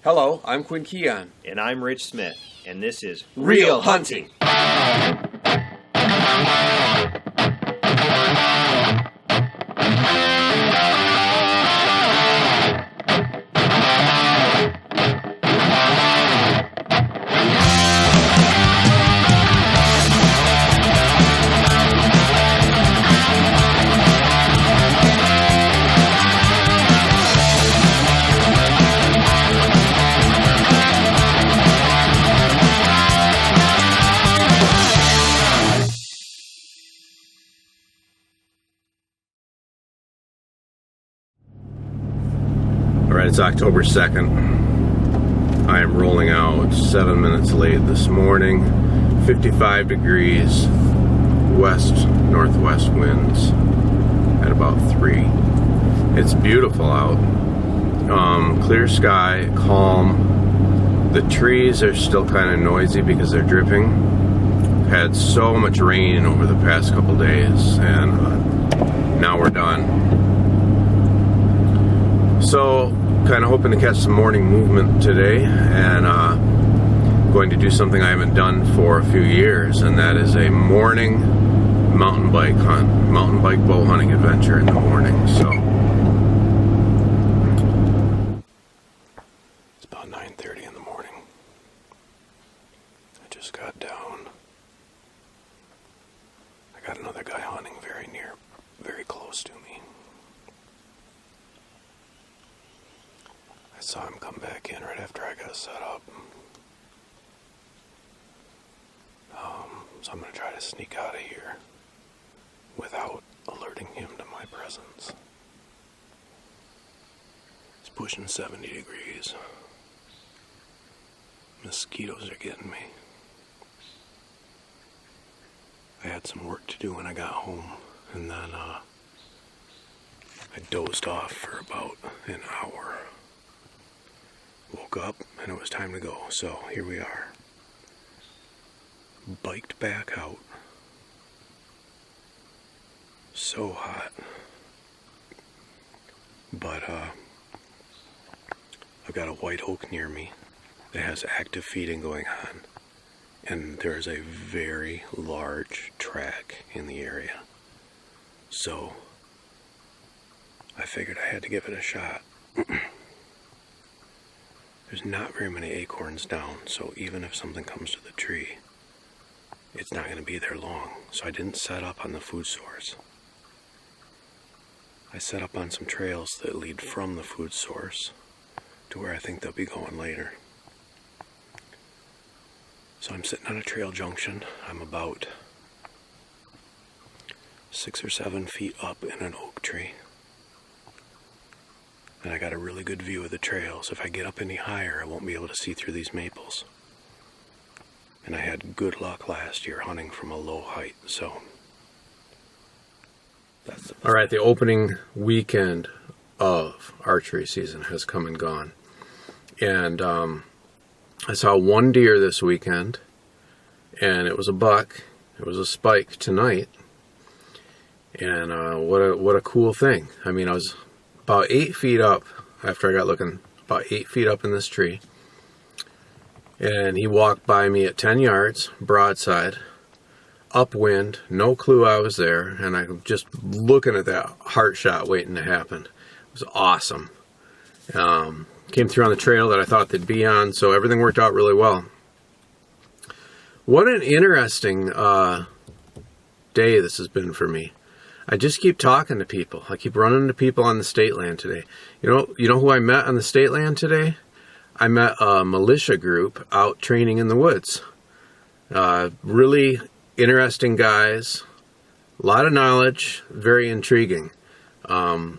Hello, I'm Quinn Keon. And I'm Rich Smith, and this is Real Hunting. Alright, it's October 2nd. I am rolling out 7 minutes late this morning. 55 degrees, west-northwest winds at about 3. It's beautiful out. Clear sky, calm. The trees are still kind of noisy because they're dripping. Had so much rain over the past couple days, and now we're done. So, kind of hoping to catch some morning movement today, and going to do something I haven't done for a few years, and that is a morning mountain bike hunt, mountain bike bow hunting adventure in the morning. So it's about 9:30 in the morning. I just got down. I got another guy hunting very close to me. I saw him come back in right after I got set up. So I'm going to try to sneak out of here without alerting him to my presence. It's pushing 70 degrees. Mosquitoes are getting me. I had some work to do when I got home, and then I dozed off for about an hour. Woke up and it was time to go, so here we are. Biked back out. So hot. But I've got a white oak near me that has active feeding going on, and there is a very large track in the area. So I figured I had to give it a shot. There's not very many acorns down, so even if something comes to the tree, it's not going to be there long. So I didn't set up on the food source. I set up on some trails that lead from the food source to where I think they'll be going later. So I'm sitting on a trail junction. I'm about 6 or 7 feet up in an oak tree. And I got a really good view of the trails. If I get up any higher, I won't be able to see through these maples. And I had good luck last year hunting from a low height, so that's all right. The opening weekend of archery season has come and gone, and I saw one deer this weekend, and it was a buck. It was a spike tonight, and what a cool thing. I mean, I was about 8 feet up after I got looking, about 8 feet up in this tree. And he walked by me at 10 yards, broadside, upwind, no clue I was there. And I'm just looking at that heart shot waiting to happen. It was awesome. Came through on the trail that I thought they'd be on, so everything worked out really well. What an interesting day this has been for me. I just keep talking to people. I keep running into people on the state land today. You know who I met on the state land today? I met a militia group out training in the woods. Really interesting guys. A lot of knowledge. Very intriguing. Yeah,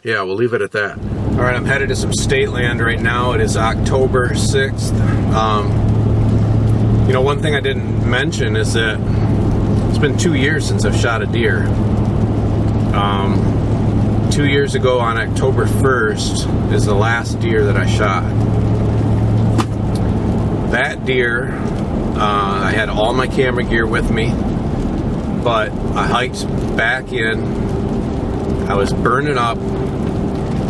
we'll leave it at that. All right, I'm headed to some state land right now. It is October 6th. One thing I didn't mention is that it's been 2 years since I've shot a deer. 2 years ago on October 1st is the last deer that I shot. That deer, I had all my camera gear with me, but I hiked back in. I was burning up.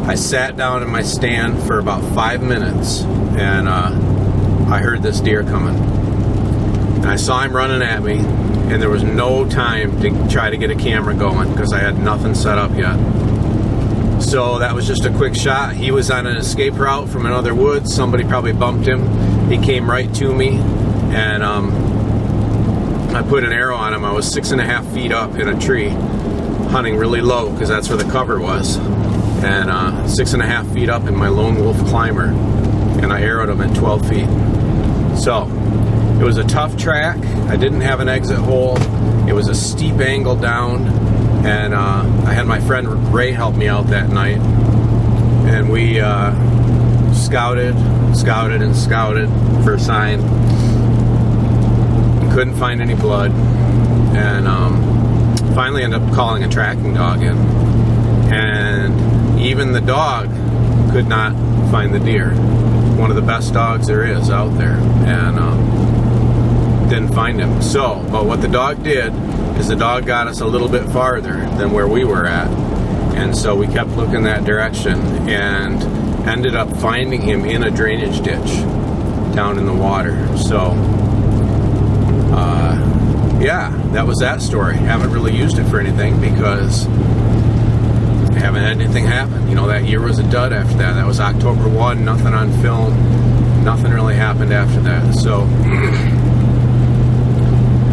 I sat down in my stand for about 5 minutes, and I heard this deer coming. And I saw him running at me, and there was no time to try to get a camera going because I had nothing set up yet. So that was just a quick shot. He was on an escape route from another woods. Somebody probably bumped him. He came right to me, and I put an arrow on him. I was 6.5 feet up in a tree, hunting really low because that's where the cover was. And 6.5 feet up in my lone wolf climber, and I arrowed him at 12 feet. So it was a tough track. I didn't have an exit hole. It was a steep angle down, and I had my friend Ray help me out that night, and we scouted for a sign. Couldn't find any blood, and finally ended up calling a tracking dog in, and even the dog could not find the deer. One of the best dogs there is out there, and didn't find him. So, but what the dog did is the dog got us a little bit farther than where we were at, and so we kept looking that direction and ended up finding him in a drainage ditch down in the water. So yeah, that was that story. Haven't really used it for anything because I haven't had anything happen. You know, that year was a dud after that. That was October 1, nothing on film. Nothing really happened after that. So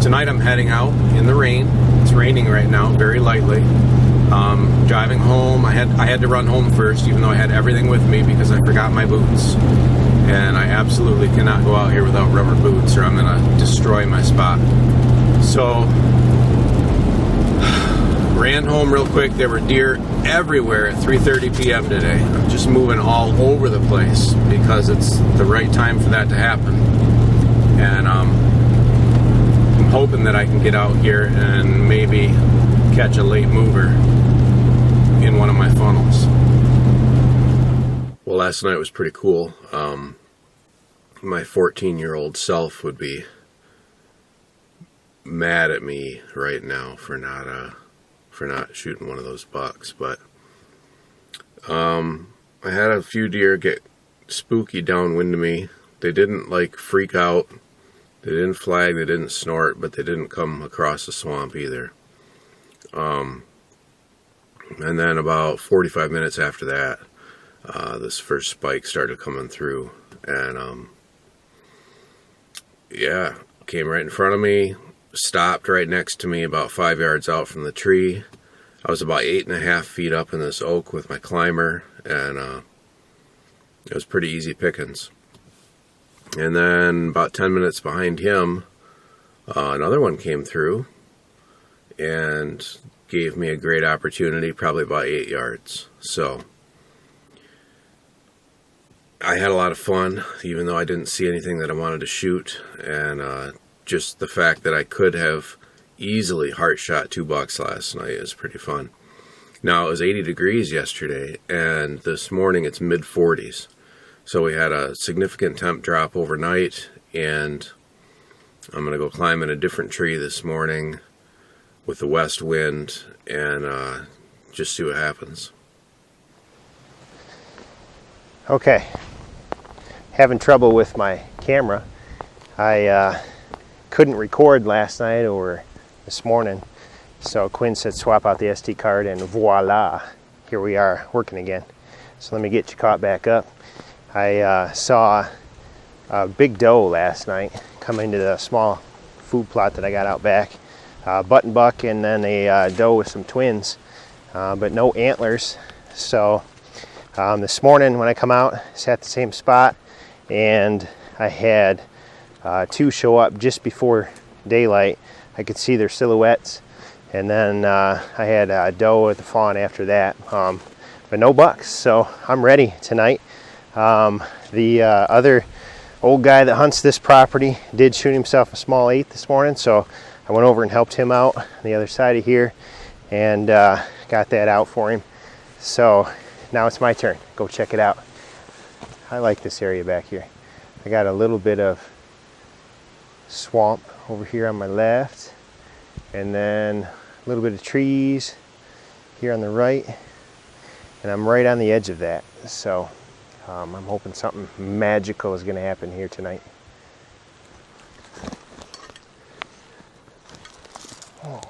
tonight I'm heading out in the rain. It's raining right now, very lightly. Driving home. I had to run home first, even though I had everything with me because I forgot my boots. And I absolutely cannot go out here without rubber boots or I'm going to destroy my spot. So, ran home real quick. There were deer everywhere at 3:30 p.m. today. I'm just moving all over the place because it's the right time for that to happen. And I'm hoping that I can get out here and maybe catch a late mover in one of my funnels. Well, last night was pretty cool. My 14-year-old self would be mad at me right now for not shooting one of those bucks, but I had a few deer get spooky downwind of me. They didn't like freak out, they didn't flag, they didn't snort, but they didn't come across the swamp either. And then about 45 minutes after that, this first spike started coming through, and yeah, came right in front of me, stopped right next to me about 5 yards out from the tree. I was about 8.5 feet up in this oak with my climber, and it was pretty easy pickings. And then about 10 minutes behind him, another one came through and gave me a great opportunity, probably about 8 yards. So I had a lot of fun, even though I didn't see anything that I wanted to shoot, and just the fact that I could have easily heart shot 2 bucks last night is pretty fun. Now, it was 80 degrees yesterday, and this morning it's mid-40s. So we had a significant temp drop overnight, and I'm going to go climb in a different tree this morning with the west wind and just see what happens. Okay, having trouble with my camera. I couldn't record last night or this morning, so Quinn said swap out the SD card, and voila, here we are working again. So let me get you caught back up. I saw a big doe last night come into the small food plot that I got out back. Button buck and then a doe with some twins, but no antlers. So this morning when I come out, it's at the same spot, and I had 2 show up just before daylight. I could see their silhouettes, and then I had a doe with a fawn after that, but no bucks. So I'm ready tonight. The other old guy that hunts this property did shoot himself a small 8 this morning, so I went over and helped him out on the other side of here and got that out for him. So now it's my turn. Go check it out. I like this area back here. I got a little bit of swamp over here on my left, and then a little bit of trees here on the right, and I'm right on the edge of that. So I'm hoping something magical is going to happen here tonight. Oh.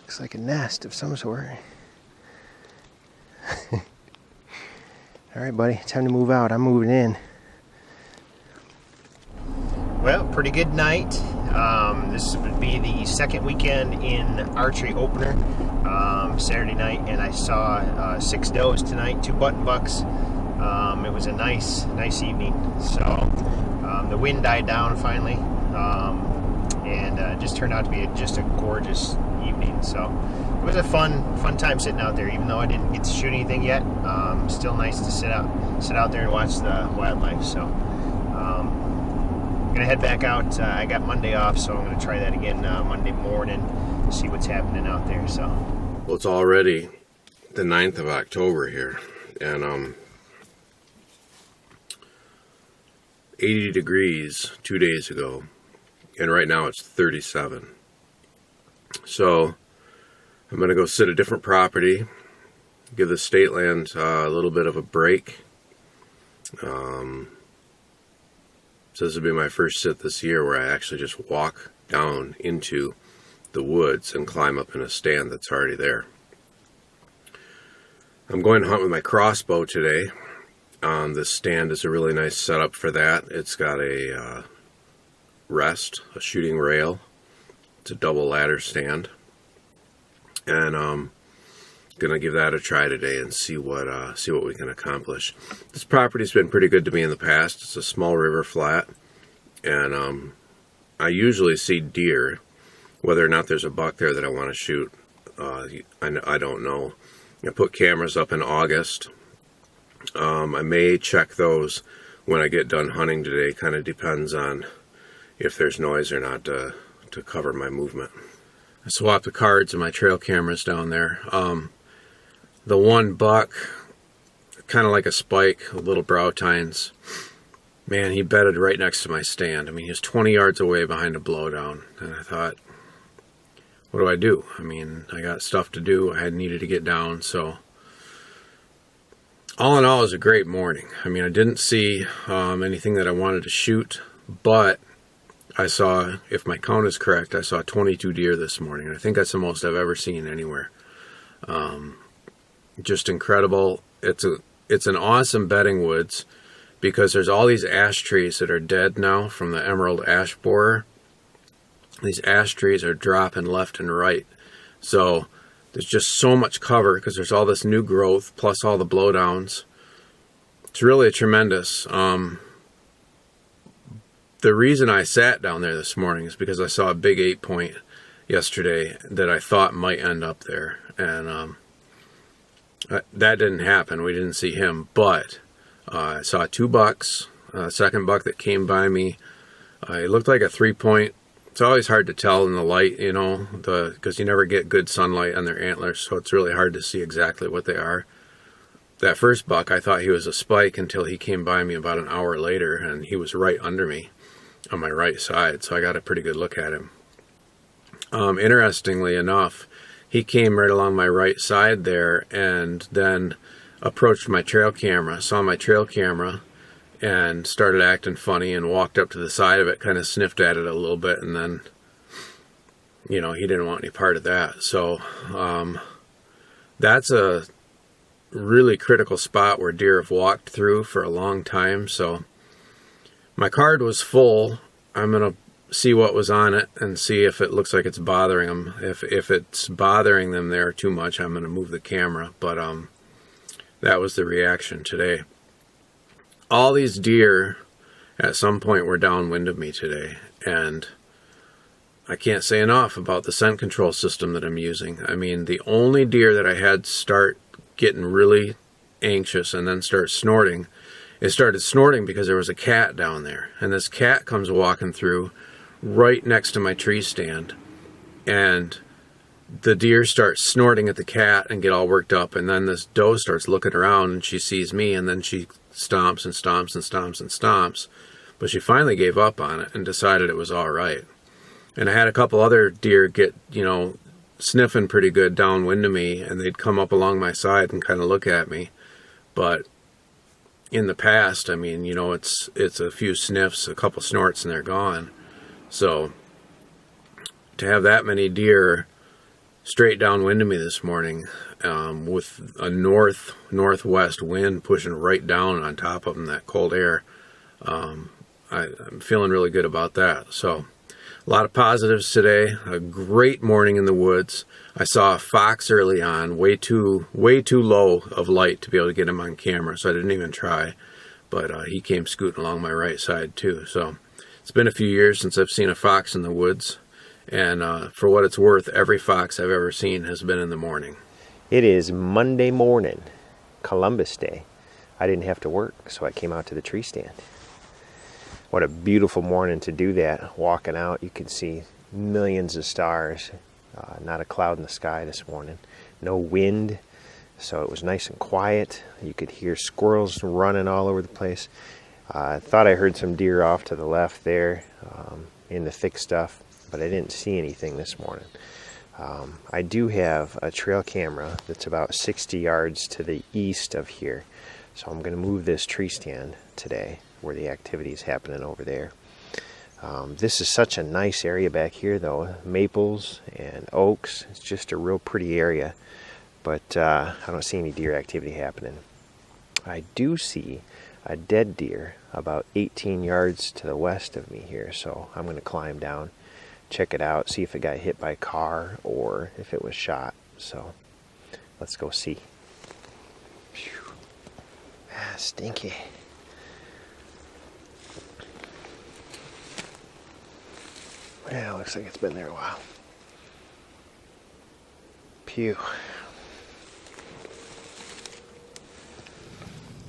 Looks like a nest of some sort. All right, buddy, time to move out. I'm moving in. Well, pretty good night. This would be the second weekend in archery opener. Saturday night, and I saw 6 does tonight, 2 button bucks. It was a nice evening. So the wind died down finally, and just turned out to be just a gorgeous evening. So it was a fun time sitting out there, even though I didn't get to shoot anything yet. Still nice to sit out there and watch the wildlife. So I'm gonna head back out. I got Monday off, so I'm gonna try that again Monday morning, see what's happening out there. So Well, it's already the 9th of October here, and 80 degrees 2 days ago, and right now it's 37. So I'm going to go sit a different property, give the state land a little bit of a break. So this will be my first sit this year where I actually just walk down into the woods and climb up in a stand that's already there. I'm going to hunt with my crossbow today. This stand is a really nice setup for that. It's got a rest, a shooting rail. It's a double ladder stand, and I'm gonna give that a try today and see what we can accomplish. This property's been pretty good to me in the past. It's a small river flat, and I usually see deer. Whether or not there's a buck there that I want to shoot, I don't know. I put cameras up in August. I may check those when I get done hunting today. Kind of depends on if there's noise or not to cover my movement. I swapped the cards and my trail cameras down there. The one buck, kind of like a spike, a little brow tines. Man, he bedded right next to my stand. I mean, he was 20 yards away behind a blowdown, and I thought, what do I do? I mean, I got stuff to do. I had needed to get down, so all in all, it was a great morning. I mean, I didn't see anything that I wanted to shoot, but I saw, if my count is correct, I saw 22 deer this morning. I think that's the most I've ever seen anywhere. Just incredible. It's an awesome bedding woods because there's all these ash trees that are dead now from the emerald ash borer. These ash trees are dropping left and right. So there's just so much cover because there's all this new growth plus all the blowdowns. It's really tremendous. The reason I sat down there this morning is because I saw a big 8-point yesterday that I thought might end up there. And that didn't happen. We didn't see him. But I saw 2 bucks. Second buck that came by me, it looked like a 3-point. It's always hard to tell in the light, you know, because you never get good sunlight on their antlers, so it's really hard to see exactly what they are. That first buck, I thought he was a spike until he came by me about an hour later, and he was right under me on my right side, so I got a pretty good look at him. Interestingly enough, he came right along my right side there and then approached my trail camera, saw my trail camera, and started acting funny and walked up to the side of it, kind of sniffed at it a little bit, and then, you know, he didn't want any part of that. So that's a really critical spot where deer have walked through for a long time. So my card was full. I'm going to see what was on it and see if it looks like it's bothering them. If it's bothering them there too much, I'm going to move the camera. But that was the reaction today. All these deer at some point were downwind of me today, and I can't say enough about the scent control system that I'm using. I mean, the only deer that I had start getting really anxious and then start snorting, it started snorting because there was a cat down there, and this cat comes walking through right next to my tree stand, and the deer starts snorting at the cat and get all worked up, and then this doe starts looking around and she sees me, and then she stomps and stomps and stomps and stomps, but she finally gave up on it and decided it was all right. And I had a couple other deer get, you know, sniffing pretty good downwind of me, and they'd come up along my side and kind of look at me. But in the past, I mean, you know, it's a few sniffs, a couple snorts, and they're gone. So to have that many deer straight downwind of me this morning, with a northwest wind pushing right down on top of them, that cold air, I'm feeling really good about that. So a lot of positives today. A great morning in the woods. I saw a fox early on, way too low of light to be able to get him on camera, so I didn't even try. But he came scooting along my right side too. So it's been a few years since I've seen a fox in the woods, and for what it's worth, every fox I've ever seen has been in the morning. It is Monday morning, Columbus Day. I didn't have to work, so I came out to the tree stand. What a beautiful morning to do that. Walking out, you could see millions of stars. Not a cloud in the sky this morning. No wind, so it was nice and quiet. You could hear squirrels running all over the place. I thought I heard some deer off to the left there in the thick stuff, but I didn't see anything this morning. I do have a trail camera that's about 60 yards to the east of here, so I'm going to move this tree stand today where the activity is happening over there. This is such a nice area back here, though. Maples and oaks. It's just a real pretty area, but I don't see any deer activity happening. I do see a dead deer about 18 yards to the west of me here, so I'm going to climb down, check it out, see if it got hit by a car or if it was shot. So let's go see. Phew. Stinky. Yeah, looks like it's been there a while. Pew.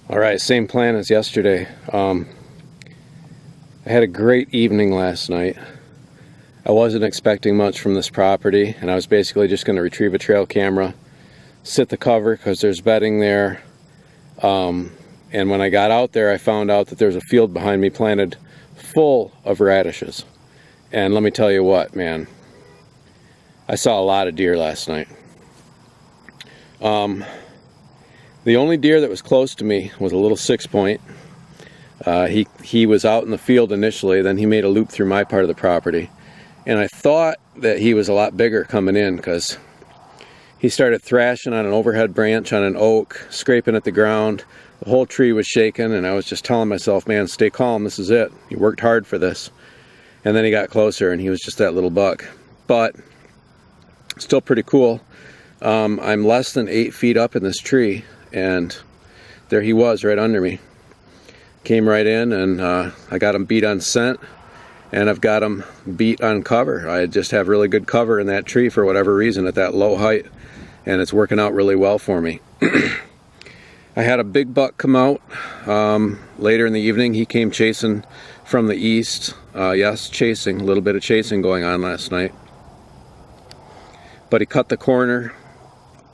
All right, same plan as yesterday. I had a great evening last night. I wasn't expecting much from this property, and I was basically just going to retrieve a trail camera, sit the cover because there's bedding there. And when I got out there, I found out that there's a field behind me planted full of radishes. And let me tell you what, man, I saw a lot of deer last night. The only deer that was close to me was a little 6-point. He was out in the field initially, then he made a loop through my part of the property. And I thought that he was a lot bigger coming in because he started thrashing on an overhead branch on an oak, scraping at the ground. The whole tree was shaking, and I was just telling myself, man, stay calm, this is it. You worked hard for this. And then he got closer, and he was just that little buck. But still pretty cool. I'm less than 8 feet up in this tree, and there he was right under me. Came right in, and I got him beat on scent, and I've got him beat on cover. I just have really good cover in that tree for whatever reason at that low height, and it's working out really well for me. I had a big buck come out later in the evening. He came chasing from the east. Yes, chasing, a little bit of chasing going on last night. But he cut the corner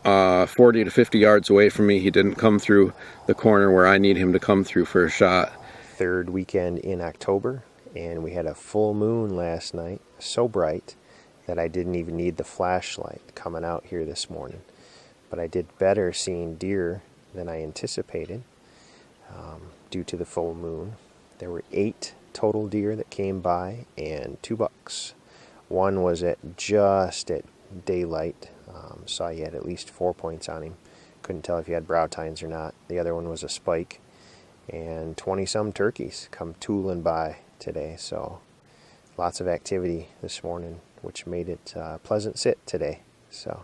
40 to 50 yards away from me. He didn't come through the corner where I need him to come through for a shot. Third weekend in October, and we had a full moon last night, so bright that I didn't even need the flashlight coming out here this morning. But I did better seeing deer than I anticipated due to the full moon. There were 8 total deer that came by and 2 bucks. One was just at daylight. Saw he had at least 4 points on him. Couldn't tell if he had brow tines or not. The other one was a spike. And 20-some turkeys come tooling by today. So lots of activity this morning, which made it a pleasant sit today. So.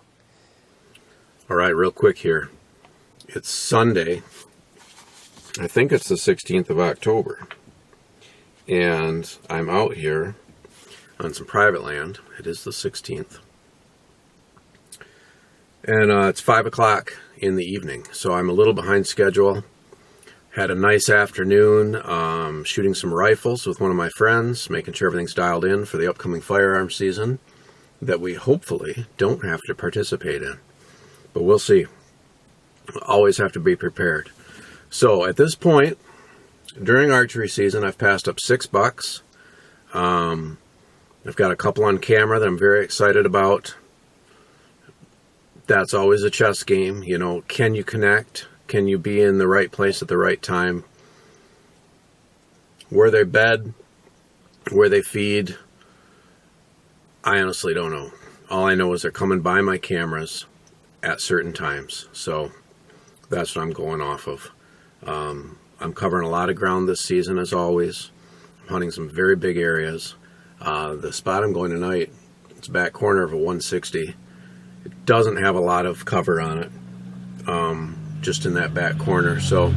All right, real quick here. It's Sunday. I think it's the 16th of October. And I'm out here on some private land. It is the 16th. And it's 5 o'clock in the evening, so I'm a little behind schedule. Had a nice afternoon shooting some rifles with one of my friends, making sure everything's dialed in for the upcoming firearm season that we hopefully don't have to participate in. But we'll see. Always have to be prepared. So at this point, during archery season, I've passed up 6 bucks. I've got a couple on camera that I'm very excited about. That's always a chess game. You know, can you connect? Can you be in the right place at the right time? Where they bed, where they feed, I honestly don't know. All I know is they're coming by my cameras at certain times. So that's what I'm going off of. I'm covering a lot of ground this season, as always. I'm hunting some very big areas. The spot I'm going tonight, it's back corner of a 160. It doesn't have a lot of cover on it, just in that back corner. So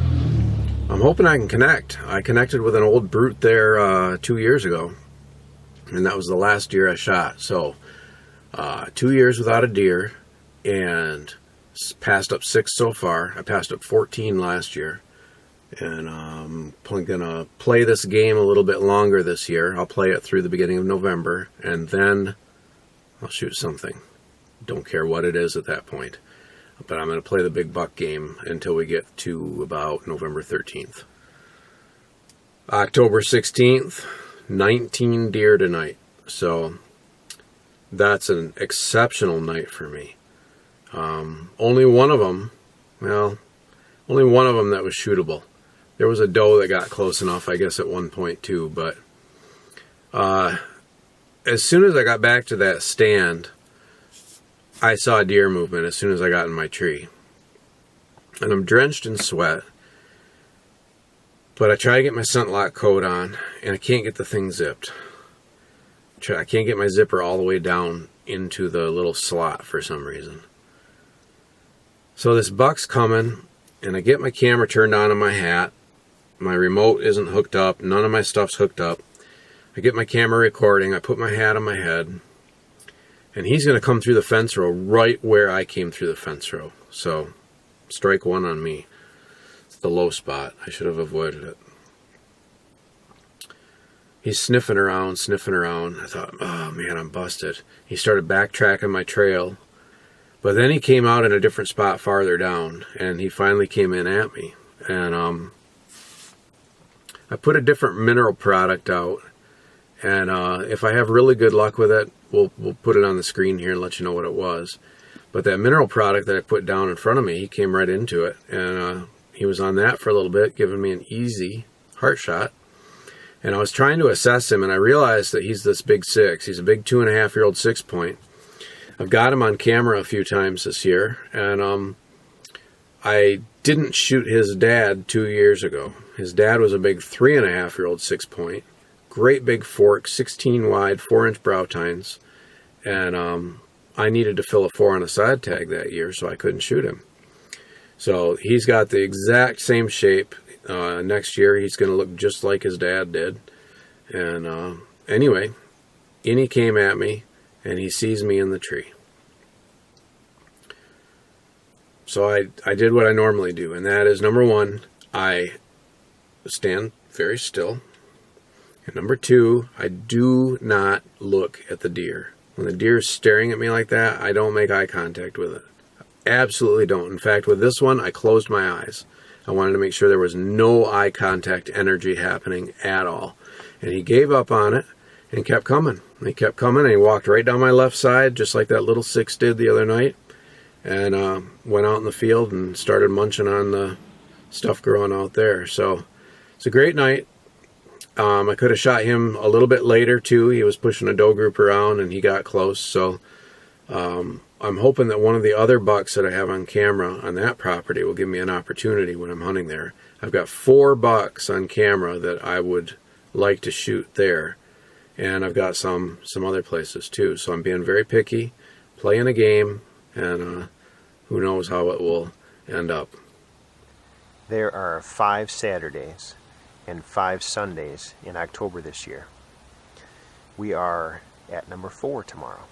I'm hoping I can connect. I connected with an old brute there 2 years ago, and that was the last deer I shot. So 2 years without a deer, and passed up 6 so far. I passed up 14 last year, and I'm gonna play this game a little bit longer this year. I'll play it through the beginning of November, and then I'll shoot something. Don't care what it is at that point. But I'm going to play the big buck game until we get to about November 13th. October 16th, 19 deer tonight. So that's an exceptional night for me. Only one of them that was shootable. There was a doe that got close enough, I guess, at one point too. But as soon as I got back to that stand, I saw deer movement as soon as I got in my tree. And I'm drenched in sweat. But I try to get my scent lock coat on, and I can't get the thing zipped. I can't get my zipper all the way down into the little slot for some reason. So this buck's coming, and I get my camera turned on in my hat. My remote isn't hooked up. None of my stuff's hooked up. I get my camera recording. I put my hat on my head. And he's going to come through the fence row right where I came through the fence row. So, strike one on me. It's the low spot. I should have avoided it. He's sniffing around. I thought, oh man, I'm busted. He started backtracking my trail. But then he came out in a different spot farther down. And he finally came in at me. And I put a different mineral product out. And if I have really good luck with it, we'll put it on the screen here and let you know what it was. But that mineral product that I put down in front of me, he came right into it. And he was on that for a little bit, giving me an easy heart shot. And I was trying to assess him, and I realized that he's this big 6. He's a big 2.5-year-old 6-point. I've got him on camera a few times this year. And I didn't shoot his dad 2 years ago. His dad was a big 3.5-year-old 6-point. Great big fork, 16 wide, 4-inch brow tines. And I needed to fill a 4 on a side tag that year, so I couldn't shoot him. So he's got the exact same shape. Next year he's going to look just like his dad did. And anyway, in he came at me, and he sees me in the tree. So I did what I normally do, and that is, number 1, I stand very still. And number 2, I do not look at the deer. When the deer is staring at me like that, I don't make eye contact with it. Absolutely don't. In fact, with this one, I closed my eyes. I wanted to make sure there was no eye contact energy happening at all. And he gave up on it and kept coming. He kept coming, and he walked right down my left side, just like that little 6 did the other night. And went out in the field and started munching on the stuff growing out there. So it's a great night. I could have shot him a little bit later too. He was pushing a doe group around, and he got close. So I'm hoping that one of the other bucks that I have on camera on that property will give me an opportunity when I'm hunting there. I've got 4 bucks on camera that I would like to shoot there, and I've got some other places too. So I'm being very picky, playing a game, and who knows how it will end up. There are 5 Saturdays and 5 Sundays in October this year. We are at number 4 tomorrow.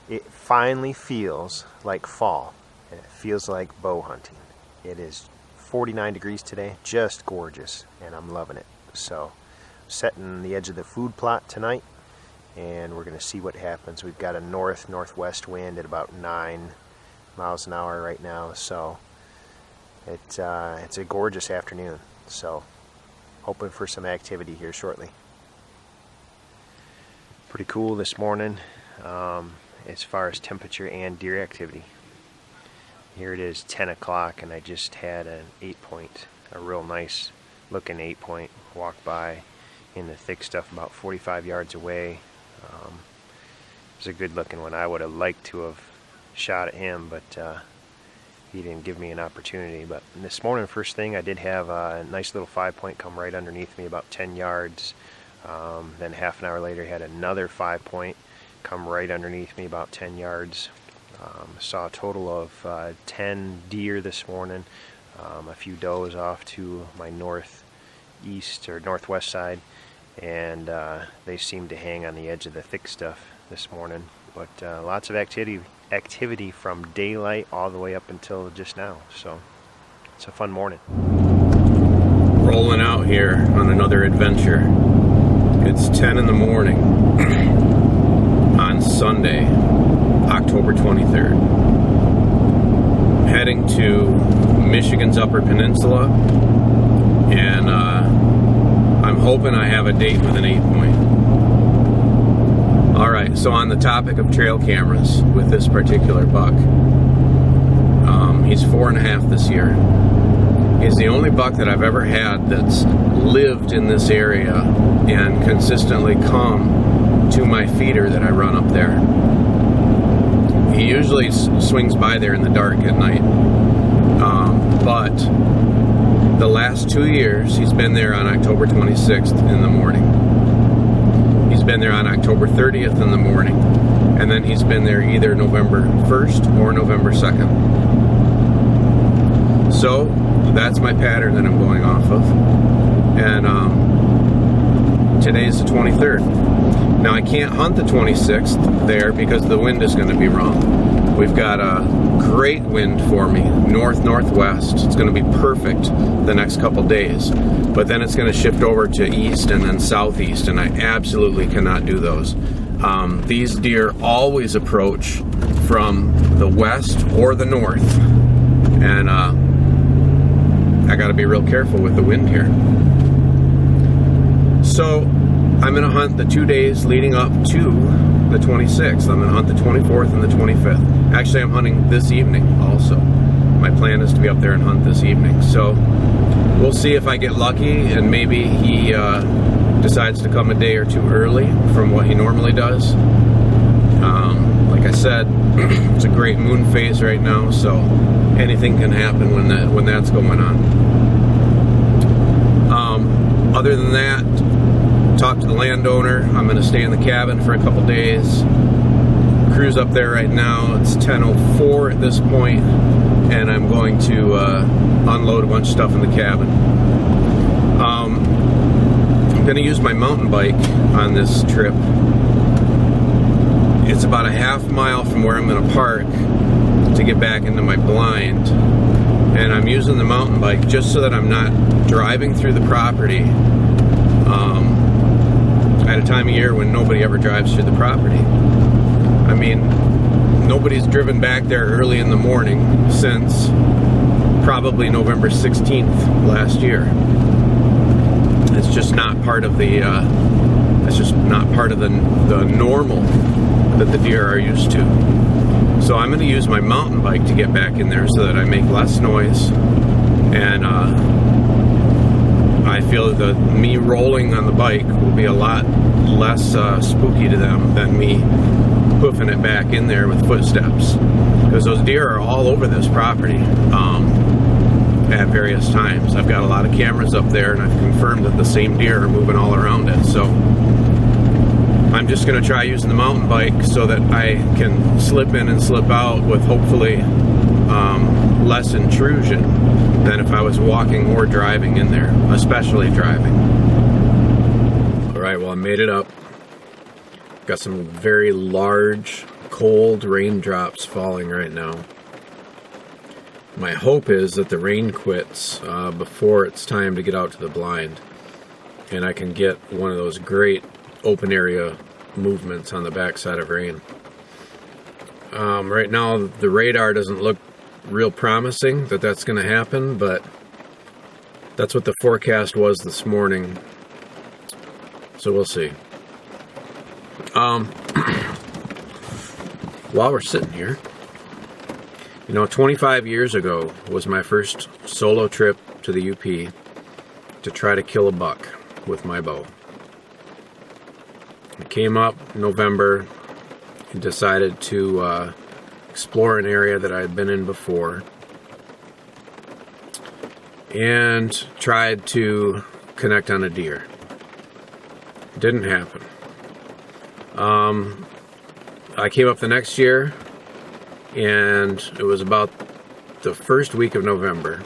It finally feels like fall, and it feels like bow hunting. It is 49 degrees today, just gorgeous, and I'm loving it. So, setting the edge of the food plot tonight, and we're going to see what happens. We've got a north-northwest wind at about 9 miles an hour right now, so it's a gorgeous afternoon. So, hoping for some activity here shortly. Pretty cool this morning. as far as temperature and deer activity. Here it is 10 o'clock and I just had an 8-point, a real nice looking 8-point walk by in the thick stuff about 45 yards away. It was a good looking one. I would have liked to have shot at him, but he didn't give me an opportunity. But this morning, first thing, I did have a nice little 5-point come right underneath me about 10 yards. Then half an hour later, had another 5-point come right underneath me about 10 yards. Saw a total of 10 deer this morning, a few does off to my northeast or northwest side, and they seemed to hang on the edge of the thick stuff this morning. But lots of activity from daylight all the way up until just now, so it's a fun morning. Rolling out here on another adventure. It's 10 in the morning on Sunday, October 23rd. Heading to Michigan's Upper Peninsula, and I'm hoping I have a date with an 8-point. Alright, so on the topic of trail cameras with this particular buck, he's 4.5 this year. He's the only buck that I've ever had that's lived in this area and consistently come to my feeder that I run up there. He usually swings by there in the dark at night, but the last 2 years he's been there on October 26th in the morning. He's been there on October 30th in the morning, and then he's been there either November 1st or November 2nd. So that's my pattern that I'm going off of, and today's the 23rd. Now I can't hunt the 26th there because the wind is going to be wrong. We've got a great wind for me, north-northwest. It's going to be perfect the next couple days, but then it's going to shift over to east and then southeast, and I absolutely cannot do those. These deer always approach from the west or the north, and I got to be real careful with the wind here. So I'm going to hunt the 2 days leading up to the 26th. I'm going to hunt the 24th and the 25th. Actually, I'm hunting this evening also. My plan is to be up there and hunt this evening. So we'll see if I get lucky and maybe he decides to come a day or two early from what he normally does. Like I said, it's a great moon phase right now, so anything can happen when that's going on. Other than that, talk to the landowner. I'm going to stay in the cabin for a couple days. Crew's up there right now. It's 10:04 at this point, and I'm going to unload a bunch of stuff in the cabin. I'm going to use my mountain bike on this trip. It's about a half mile from where I'm going to park to get back into my blind, and I'm using the mountain bike just so that I'm not driving through the property at a time of year when nobody ever drives through the property. I mean, nobody's driven back there early in the morning since probably November 16th last year. It's just not part of the the normal that the deer are used to. So I'm going to use my mountain bike to get back in there so that I make less noise, and I feel that me rolling on the bike will be a lot less spooky to them than me hoofing it back in there with footsteps, because those deer are all over this property at various times. I've got a lot of cameras up there, and I've confirmed that the same deer are moving all around it. So I'm just going to try using the mountain bike so that I can slip in and slip out with hopefully less intrusion than if I was walking or driving in there, especially driving. Alright, well, I made it up. Got some very large, cold raindrops falling right now. My hope is that the rain quits before it's time to get out to the blind, and I can get one of those great open area movements on the backside of rain. Right now the radar doesn't look real promising that that's going to happen, but that's what the forecast was this morning, so we'll see. while we're sitting here, 25 years ago was my first solo trip to the UP to try to kill a buck with my bow. I came up in November and decided to explore an area that I had been in before and tried to connect on a deer. It didn't happen. I came up the next year, and it was about the first week of November.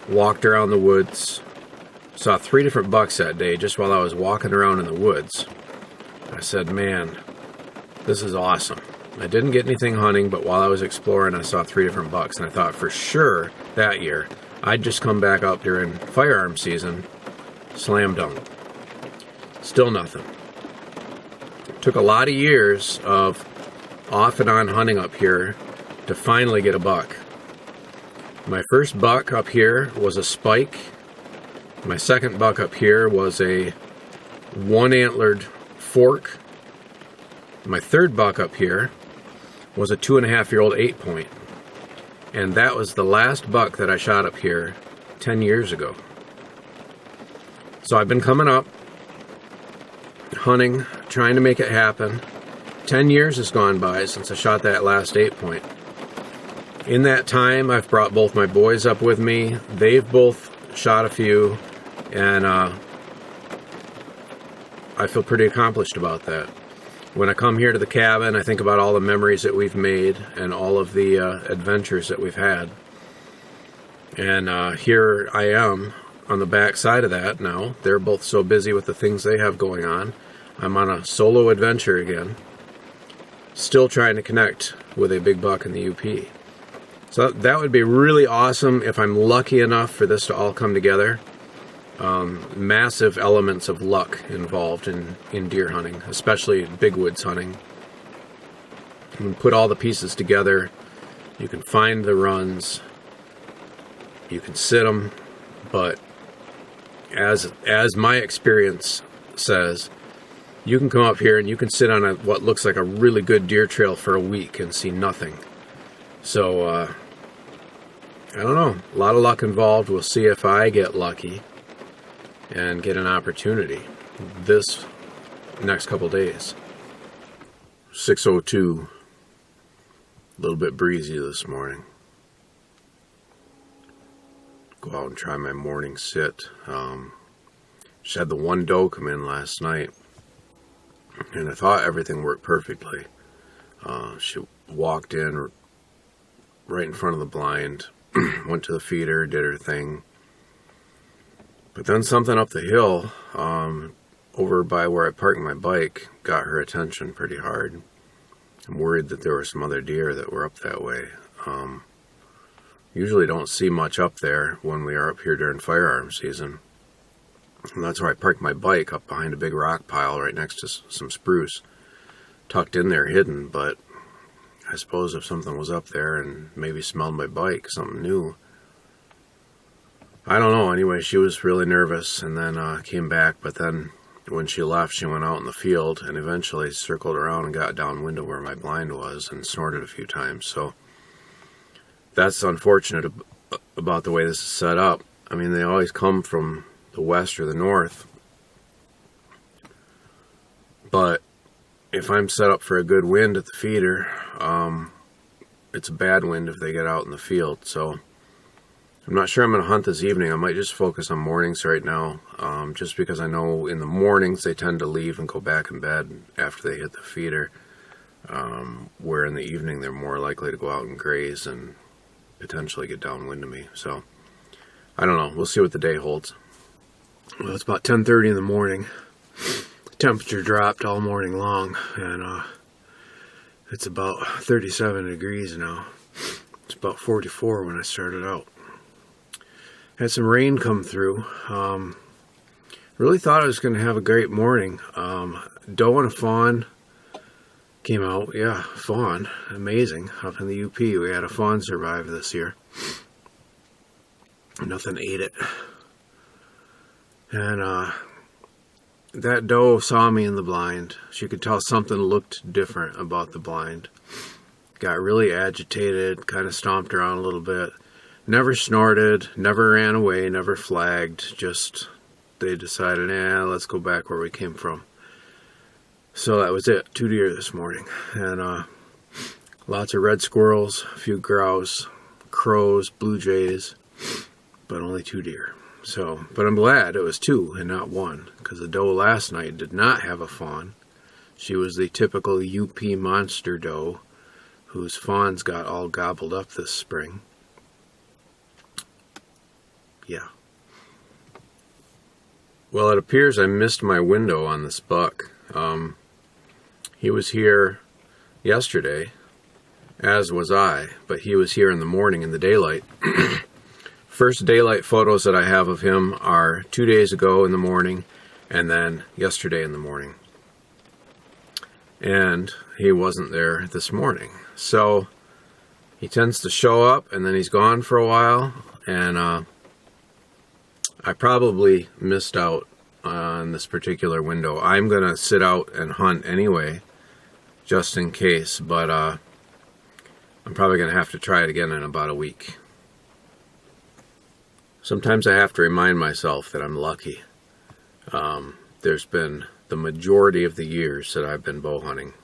Walked around the woods, saw 3 different bucks that day just while I was walking around in the woods. I said, man, this is awesome. I didn't get anything hunting, but while I was exploring, I saw 3 different bucks, and I thought for sure that year I'd just come back up during firearm season, slam dunk. Still nothing. Took a lot of years of off and on hunting up here to finally get a buck. My first buck up here was a spike. My second buck up here was a 1-antlered fork. My third buck up here was a 2.5-year-old 8-point. And that was the last buck that I shot up here 10 years ago. So I've been coming up, hunting, trying to make it happen. 10 years has gone by since I shot that last 8-point. In that time, I've brought both my boys up with me. They've both shot a few, and I feel pretty accomplished about that. When I come here to the cabin, I think about all the memories that we've made and all of the adventures that we've had. And here I am on the back side of that now. They're both so busy with the things they have going on. I'm on a solo adventure again, still trying to connect with a big buck in the UP. So that would be really awesome if I'm lucky enough for this to all come together. Massive elements of luck involved in deer hunting, especially big woods hunting. You can put all the pieces together, you can find the runs, you can sit them, but as my experience says, you can come up here and you can sit on what looks like a really good deer trail for a week and see nothing. So, I don't know. A lot of luck involved. We'll see if I get lucky and get an opportunity this next couple days. 6:02. A little bit breezy this morning. Go out and try my morning sit. Just had the one doe come in last night, and I thought everything worked perfectly. She walked in right in front of the blind, went to the feeder, did her thing. But then something up the hill, over by where I parked my bike, got her attention pretty hard. I'm worried that there were some other deer that were up that way. Usually don't see much up there when we are up here during firearm season. And that's where I parked my bike, up behind a big rock pile right next to some spruce. Tucked in there, hidden, but I suppose if something was up there and maybe smelled my bike, something new. I don't know. Anyway, she was really nervous and then came back, but then when she left, she went out in the field and eventually circled around and got downwind of where my blind was and snorted a few times. So that's unfortunate about the way this is set up. I mean, they always come from the west or the north, but if I'm set up for a good wind at the feeder, it's a bad wind if they get out in the field. So I'm not sure I'm going to hunt this evening. I might just focus on mornings right now, just because I know in the mornings they tend to leave and go back in bed after they hit the feeder, where in the evening they're more likely to go out and graze and potentially get downwind of me. So I don't know. We'll see what the day holds. Well, it's about 10:30 in the morning. The temperature dropped all morning long, and it's about 37 degrees now. It's about 44 when I started out. Had some rain come through. Really thought I was going to have a great morning. Doe and a fawn came out. Yeah, fawn. Amazing. Up in the UP, we had a fawn survive this year. Nothing ate it. And that doe saw me in the blind. She could tell something looked different about the blind. Got really agitated, kind of stomped around a little bit. Never snorted, never ran away, never flagged. Just, they decided, let's go back where we came from. So that was it. 2 deer this morning. And lots of red squirrels, a few grouse, crows, blue jays, but only 2 deer. So, but I'm glad it was 2 and not 1, because the doe last night did not have a fawn. She was the typical UP monster doe, whose fawns got all gobbled up this spring. Yeah. Well, it appears I missed my window on this buck. He was here yesterday, as was I, but he was here in the morning in the daylight. First daylight photos that I have of him are 2 days ago in the morning, and then yesterday in the morning. And he wasn't there this morning. So he tends to show up and then he's gone for a while, and I probably missed out on this particular window. I'm gonna sit out and hunt anyway, just in case, but I'm probably gonna have to try it again in about a week. Sometimes I have to remind myself that I'm lucky. There's been the majority of the years that I've been bow hunting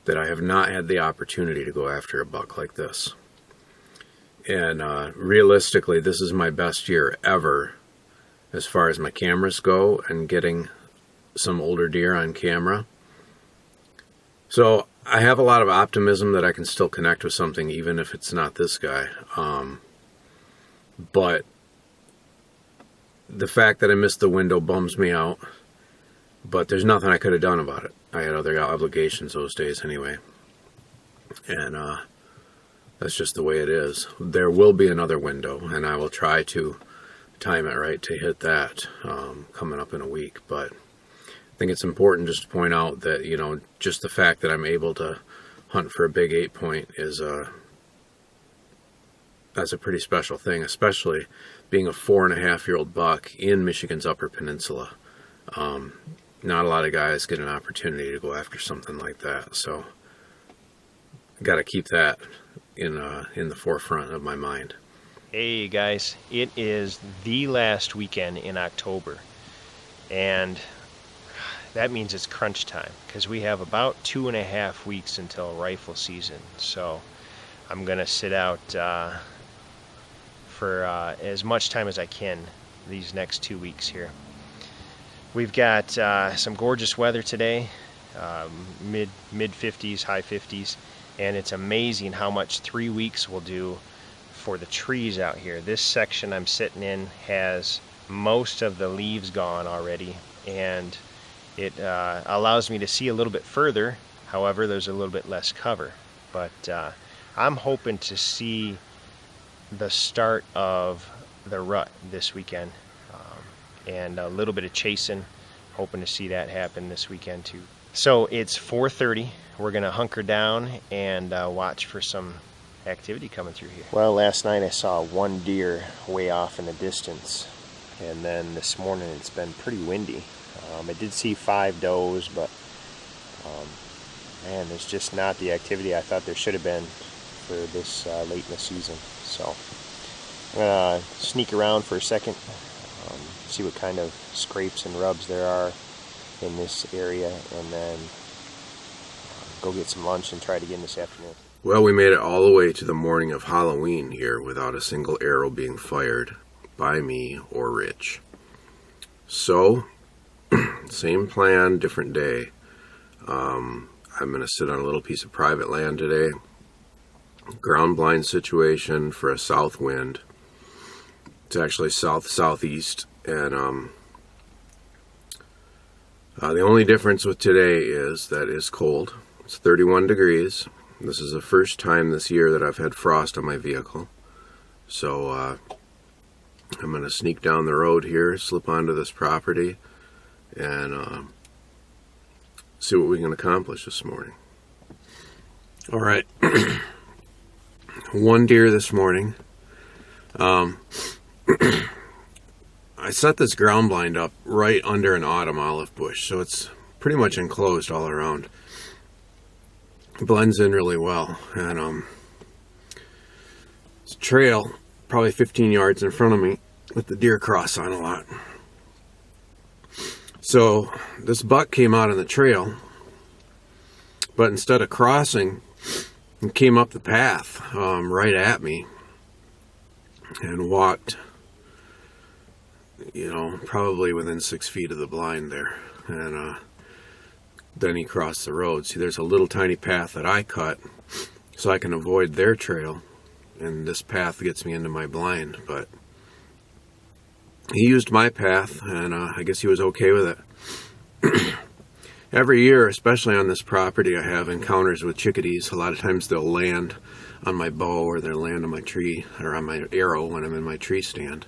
that I have not had the opportunity to go after a buck like this. And realistically, this is my best year ever as far as my cameras go and getting some older deer on camera. So I have a lot of optimism that I can still connect with something even if it's not this guy. But the fact that I missed the window bums me out. But there's nothing I could have done about it. I had other obligations those days anyway. And that's just the way it is. There will be another window, and I will try to time it right to hit that coming up in a week. But I think it's important just to point out that, you know, just the fact that I'm able to hunt for a big 8-point is that's a pretty special thing, especially being a 4.5-year-old buck in Michigan's Upper Peninsula. Not a lot of guys get an opportunity to go after something like that, so got to keep that in the forefront of my mind. Hey guys, it is the last weekend in October, and that means it's crunch time because we have about 2.5 weeks until rifle season. So I'm gonna sit out for as much time as I can these next 2 weeks here. We've got some gorgeous weather today, mid 50s, high 50s, and it's amazing how much 3 weeks will do for the trees out here. This section I'm sitting in has most of the leaves gone already, and it allows me to see a little bit further. However, there's a little bit less cover, but I'm hoping to see the start of the rut this weekend. And a little bit of chasing, hoping to see that happen this weekend too. So it's 4:30. We're gonna hunker down and watch for some activity coming through here. Well, last night I saw 1 deer way off in the distance, and then this morning it's been pretty windy. I did see 5 does, but man, there's just not the activity I thought there should have been for this late in the season. So I'm gonna sneak around for a second, see what kind of scrapes and rubs there are in this area, and then go get some lunch and try it again this afternoon. Well, we made it all the way to the morning of Halloween here without a single arrow being fired by me or Rich. So, same plan, different day. I'm going to sit on a little piece of private land today. Ground blind situation for a south wind. It's actually south-southeast. And the only difference with today is that it's cold. It's 31 degrees. This is the first time this year that I've had frost on my vehicle. So I'm going to sneak down the road here, slip onto this property, and see what we can accomplish this morning. All right. 1 deer this morning. I set this ground blind up right under an autumn olive bush, so it's pretty much enclosed all around. It blends in really well, and it's a trail probably 15 yards in front of me with the deer cross on a lot. So this buck came out on the trail, but instead of crossing, he came up the path right at me and walked, probably within 6 feet of the blind there. And then he crossed the road. See, there's a little tiny path that I cut so I can avoid their trail, and this path gets me into my blind. But he used my path, and I guess he was okay with it. Every year, especially on this property, I have encounters with chickadees. A lot of times they'll land on my bow, or they'll land on my tree, or on my arrow when I'm in my tree stand.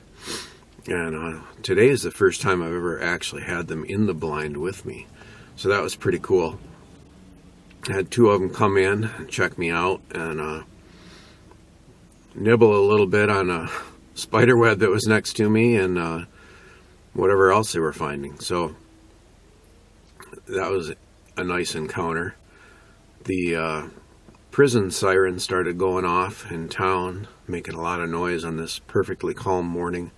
And today is the first time I've ever actually had them in the blind with me. So that was pretty cool. I had 2 of them come in and check me out and nibble a little bit on a spider web that was next to me and whatever else they were finding. So that was a nice encounter. The prison siren started going off in town, making a lot of noise on this perfectly calm morning.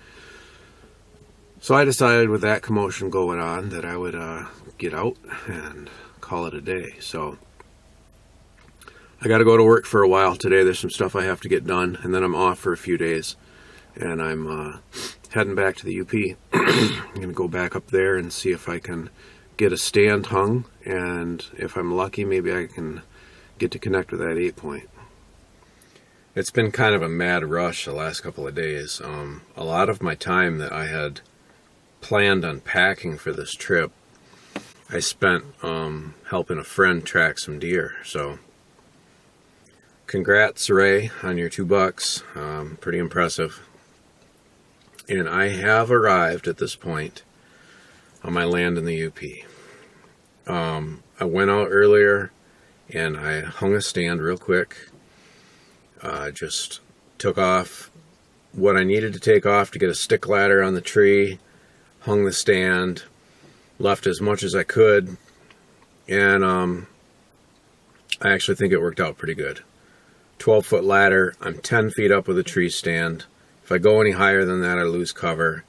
So I decided, with that commotion going on, that I would get out and call it a day. So I got to go to work for a while today. There's some stuff I have to get done, and then I'm off for a few days. And I'm heading back to the UP. I'm going to go back up there and see if I can get a stand hung, and if I'm lucky, maybe I can get to connect with that 8-point. It's been kind of a mad rush the last couple of days. A lot of my time that I had planned on packing for this trip, I spent helping a friend track some deer. So congrats, Ray, on your $2. Pretty impressive. And I have arrived at this point on my land in the UP. I went out earlier and I hung a stand real quick. Just took off what I needed to take off to get a stick ladder on the tree, hung the stand, left as much as I could, and I actually think it worked out pretty good. 12-foot ladder, I'm 10 feet up with a tree stand. If I go any higher than that, I lose cover.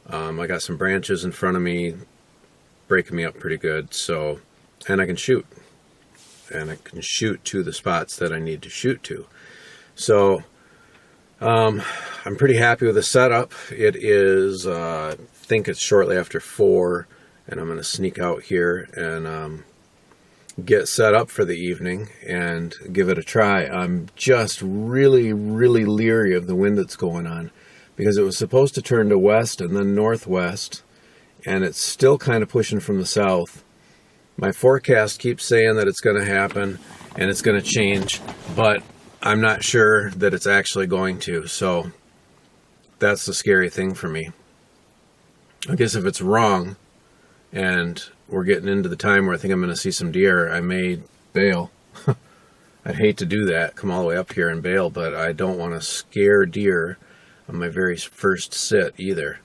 I got some branches in front of me, breaking me up pretty good, so, and I can shoot. And I can shoot to the spots that I need to shoot to. So, I'm pretty happy with the setup. It is, I think it's shortly after 4, and I'm going to sneak out here and get set up for the evening and give it a try. I'm just really, really leery of the wind that's going on, because it was supposed to turn to west and then northwest, and it's still kind of pushing from the south. My forecast keeps saying that it's going to happen and it's going to change, but I'm not sure that it's actually going to. So that's the scary thing for me. I guess if it's wrong and we're getting into the time where I think I'm going to see some deer, I may bail. I'd hate to do that, come all the way up here and bail, but I don't want to scare deer on my very first sit either.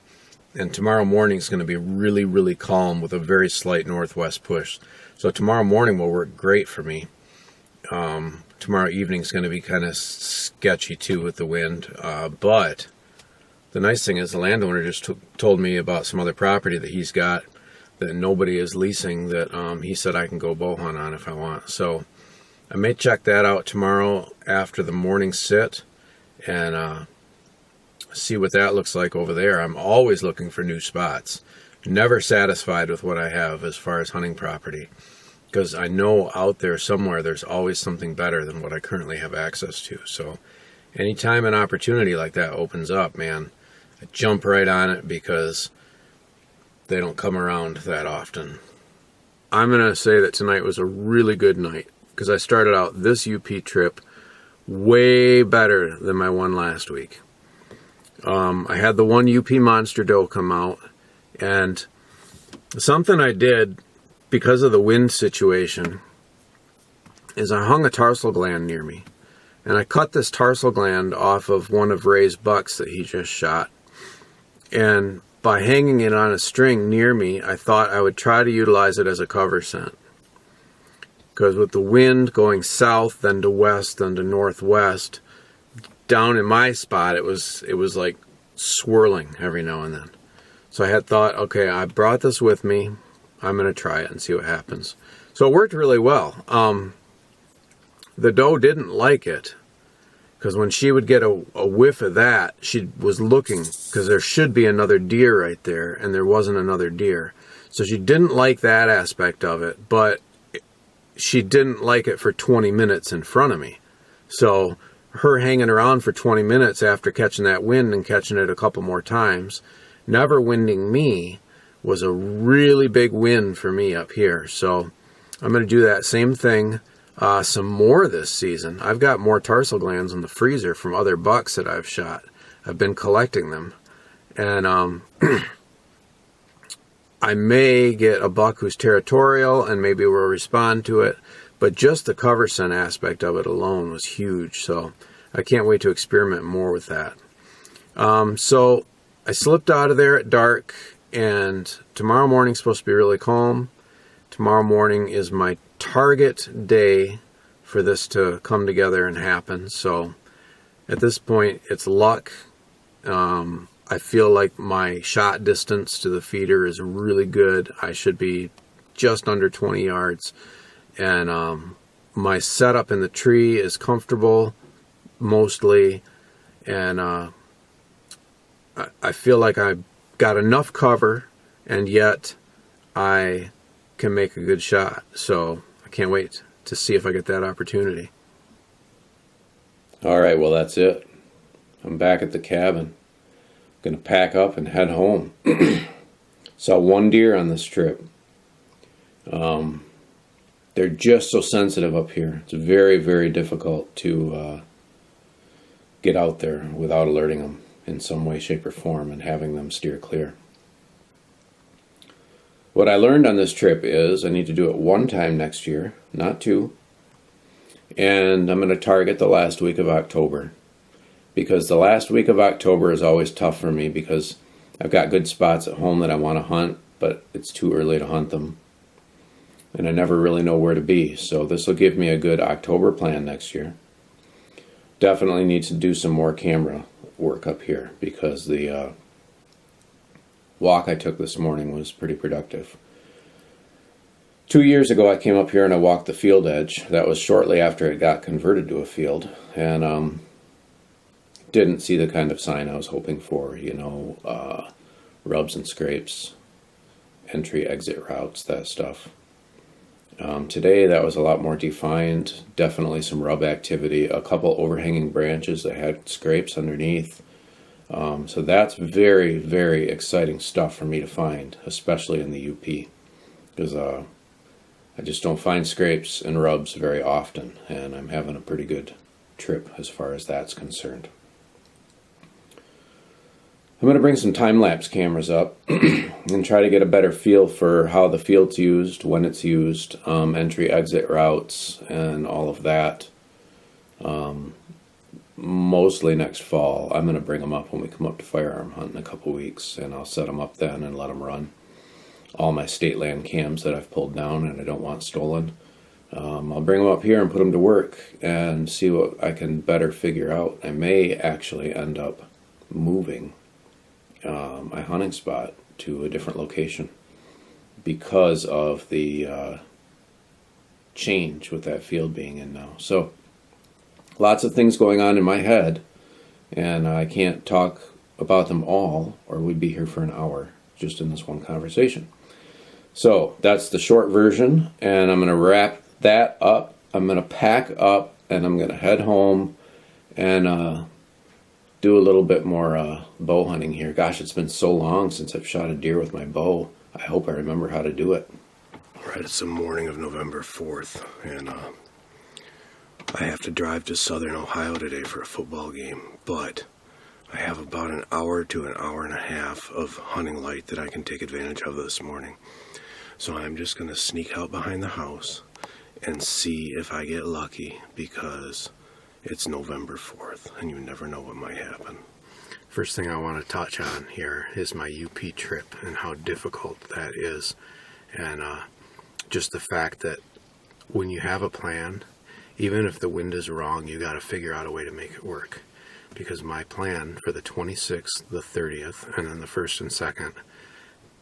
And tomorrow morning is going to be really, really calm with a very slight northwest push. So tomorrow morning will work great for me. Tomorrow evening is going to be kind of sketchy too with the wind. But the nice thing is the landowner just told me about some other property that he's got that nobody is leasing that he said I can go bow hunt on if I want. So I may check that out tomorrow after the morning sit and see what that looks like over there. I'm always looking for new spots. Never satisfied with what I have as far as hunting property, because I know out there somewhere there's always something better than what I currently have access to. So anytime an opportunity like that opens up, man, I jump right on it, because they don't come around that often. I'm going to say that tonight was a really good night, because I started out this UP trip way better than my one last week. I had the one UP monster doe come out, and something I did because of the wind situation is I hung a tarsal gland near me, and I cut this tarsal gland off of one of Ray's bucks that he just shot. And by hanging it on a string near me, I thought I would try to utilize it as a cover scent. Because with the wind going south, then to west, then to northwest, down in my spot, it was like swirling every now and then. So I had thought, okay, I brought this with me. I'm going to try it and see what happens. So it worked really well. The doe didn't like it, because when she would get a whiff of that, she was looking, because there should be another deer right there, and there wasn't another deer. So she didn't like that aspect of it, but she didn't like it for 20 minutes in front of me. So her hanging around for 20 minutes after catching that wind and catching it a couple more times, never winding me, was a really big win for me up here. So I'm going to do that same thing some more this season. I've got more tarsal glands in the freezer from other bucks that I've shot. I've been collecting them. And I may get a buck who's territorial and maybe will respond to it. But just the cover scent aspect of it alone was huge. So I can't wait to experiment more with that. So I slipped out of there at dark, and tomorrow morning's supposed to be really calm. Tomorrow morning is my target day for this to come together and happen. So at this point, it's luck. I feel like my shot distance to the feeder is really good. I should be just under 20 yards. And my setup in the tree is comfortable, mostly. And I feel like I've got enough cover, and yet I can make a good shot. So I can't wait to see if I get that opportunity. All right, well, that's it. I'm back at the cabin. Going to pack up and head home. Saw one deer on this trip. They're just so sensitive up here. It's very, very difficult to get out there without alerting them in some way, shape, or form and having them steer clear. What I learned on this trip is I need to do it one time next year, not two. And I'm going to target the last week of October, because the last week of October is always tough for me, because I've got good spots at home that I want to hunt, but it's too early to hunt them. And I never really know where to be. So this will give me a good October plan next year. Definitely need to do some more camera work up here, because the walk I took this morning was pretty productive. 2 years ago, I came up here and I walked the field edge. That was shortly after it got converted to a field, and didn't see the kind of sign I was hoping for, rubs and scrapes, entry, exit routes, that stuff. Today, that was a lot more defined. Definitely some rub activity, a couple overhanging branches that had scrapes underneath. So that's very, very exciting stuff for me to find, especially in the UP, because I just don't find scrapes and rubs very often, and I'm having a pretty good trip as far as that's concerned. I'm going to bring some time-lapse cameras up and try to get a better feel for how the field's used, when it's used, entry, exit routes, and all of that. Mostly next fall. I'm going to bring them up when we come up to Firearm hunt in a couple weeks, and I'll set them up then and let them run. All my state land cams that I've pulled down and I don't want stolen. I'll bring them up here and put them to work and see what I can better figure out. I may actually end up moving my hunting spot to a different location because of the change with that field being in now. So lots of things going on in my head, and I can't talk about them all, or we'd be here for an hour just in this one conversation. So that's the short version, and I'm going to wrap that up. I'm going to pack up, and I'm going to head home and do a little bit more bow hunting here. Gosh, it's been so long since I've shot a deer with my bow. I hope I remember how to do it. All right, it's the morning of November 4th, and I have to drive to southern Ohio today for a football game, but I have about an hour to an hour and a half of hunting light that I can take advantage of this morning. So I'm just going to sneak out behind the house and see if I get lucky, because it's November 4th and you never know what might happen. First thing I want to touch on here is my UP trip and how difficult that is. And just the fact that when you have a plan, even if the wind is wrong, you got to figure out a way to make it work. Because my plan for the 26th, the 30th, and then the 1st and 2nd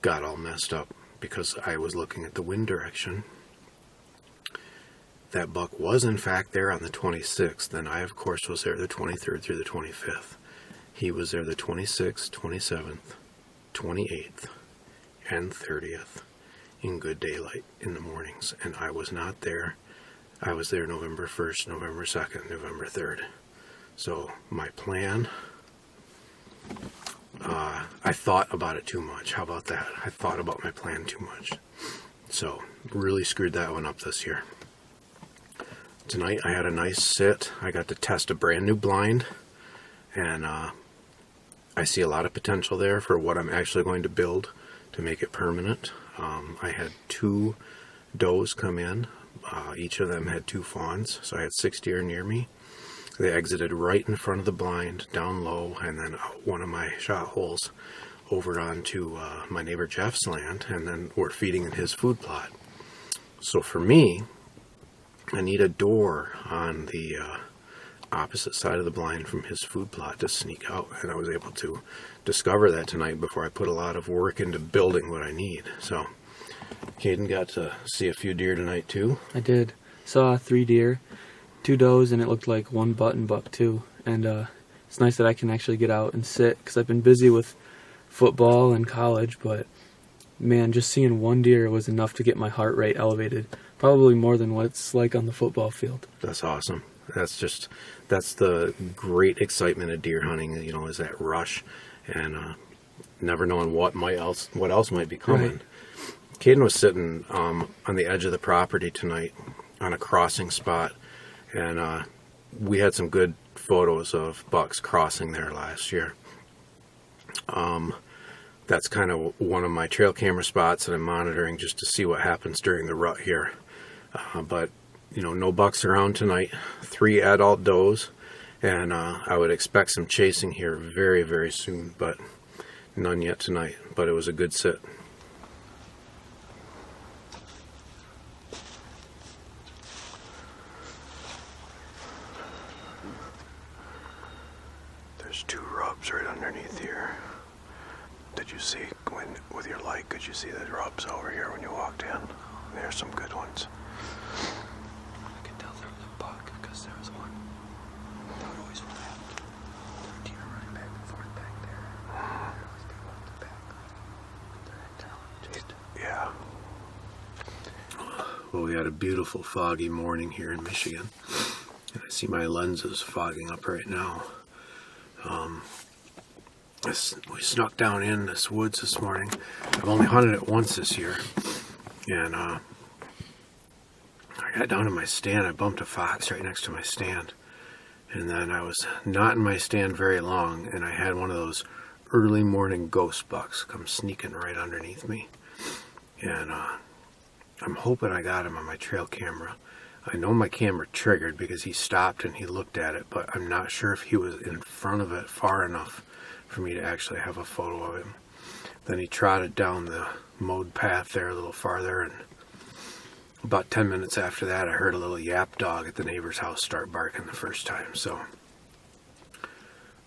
got all messed up because I was looking at the wind direction. That buck was in fact there on the 26th, and I of course was there the 23rd through the 25th. He was there the 26th, 27th, 28th, and 30th in good daylight in the mornings, and I was not there. I was there November 1st, November 2nd, November 3rd. So my plan, I thought about it too much. How about that? I thought about my plan too much. So really screwed that one up this year. Tonight I had a nice sit. I got to test a brand new blind, and I see a lot of potential there for what I'm actually going to build to make it permanent. I had 2 does come in. Each of them had 2 fawns, so I had 6 deer near me. They exited right in front of the blind, down low, and then out one of my shot holes over onto my neighbor Jeff's land, and then we're feeding in his food plot. So for me, I need a door on the opposite side of the blind from his food plot to sneak out, and I was able to discover that tonight before I put a lot of work into building what I need. So Caden got to see a few deer tonight too. I did. Saw 3 deer, 2 does, and it looked like 1 button buck too. And it's nice that I can actually get out and sit, because I've been busy with football and college, but man, just seeing 1 deer was enough to get my heart rate elevated, probably more than what it's like on the football field. That's awesome. That's the great excitement of deer hunting, is that rush and never knowing what else might be coming. Right. Caden was sitting on the edge of the property tonight on a crossing spot, and we had some good photos of bucks crossing there last year. That's kind of one of my trail camera spots that I'm monitoring just to see what happens during the rut here. But no bucks around tonight. 3 adult does, and I would expect some chasing here very, very soon, but none yet tonight. But it was a good sit. There's 2 rubs right underneath here. Did you see, Quinn, with your light, could you see the rubs over here when you walked in? There's some good ones. I could tell there was a buck because there was one. They would always run out. There were deer running back and forth back there. There would always be one in the back. Yeah. Well, we had a beautiful foggy morning here in Michigan. And I see my lenses fogging up right now. We snuck down in this woods this morning. I've only hunted it once this year, and I got down to my stand. I bumped a fox right next to my stand, and then I was not in my stand very long, and I had one of those early morning ghost bucks come sneaking right underneath me, and I'm hoping I got him on my trail camera. I know my camera triggered because he stopped and he looked at it, but I'm not sure if he was in front of it far enough for me to actually have a photo of him. Then he trotted down the mowed path there a little farther, and about 10 minutes after that I heard a little yap dog at the neighbor's house start barking the first time. So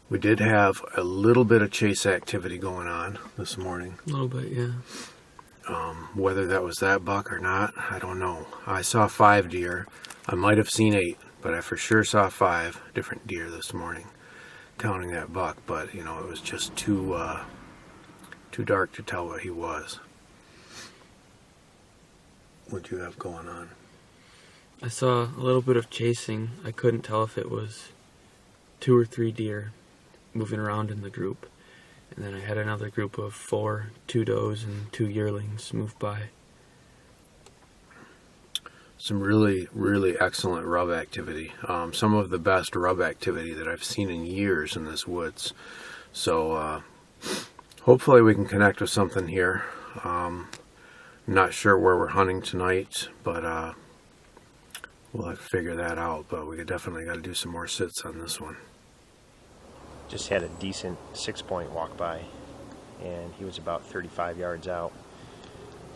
we did have a little bit of chase activity going on this morning. A little bit, yeah. Whether that was that buck or not, I don't know. I saw 5 deer. I might have seen 8, but I for sure saw 5 different deer this morning, counting that buck. But it was just too dark to tell what he was. What do you have going on? I saw a little bit of chasing. I couldn't tell if it was 2 or 3 deer moving around in the group. And then I had another group of 4, 2 does and 2 yearlings move by. Some really, really excellent rub activity. Some of the best rub activity that I've seen in years in this woods. So hopefully we can connect with something here. Not sure where we're hunting tonight, but we'll have to figure that out. But we definitely got to do some more sits on this one. just had a decent 6-point walk by, and he was about 35 yards out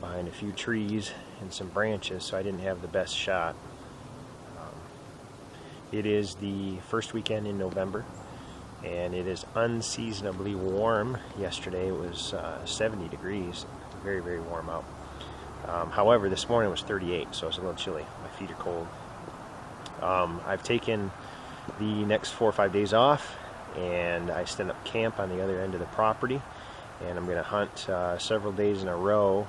behind a few trees and some branches, so I didn't have the best shot. It is the first weekend in November, and it is unseasonably warm. Yesterday it was 70 degrees, very, very warm out. However, this morning it was 38, so it's a little chilly. My feet are cold. I've taken the next 4 or 5 days off, and I set up camp on the other end of the property, and I'm going to hunt several days in a row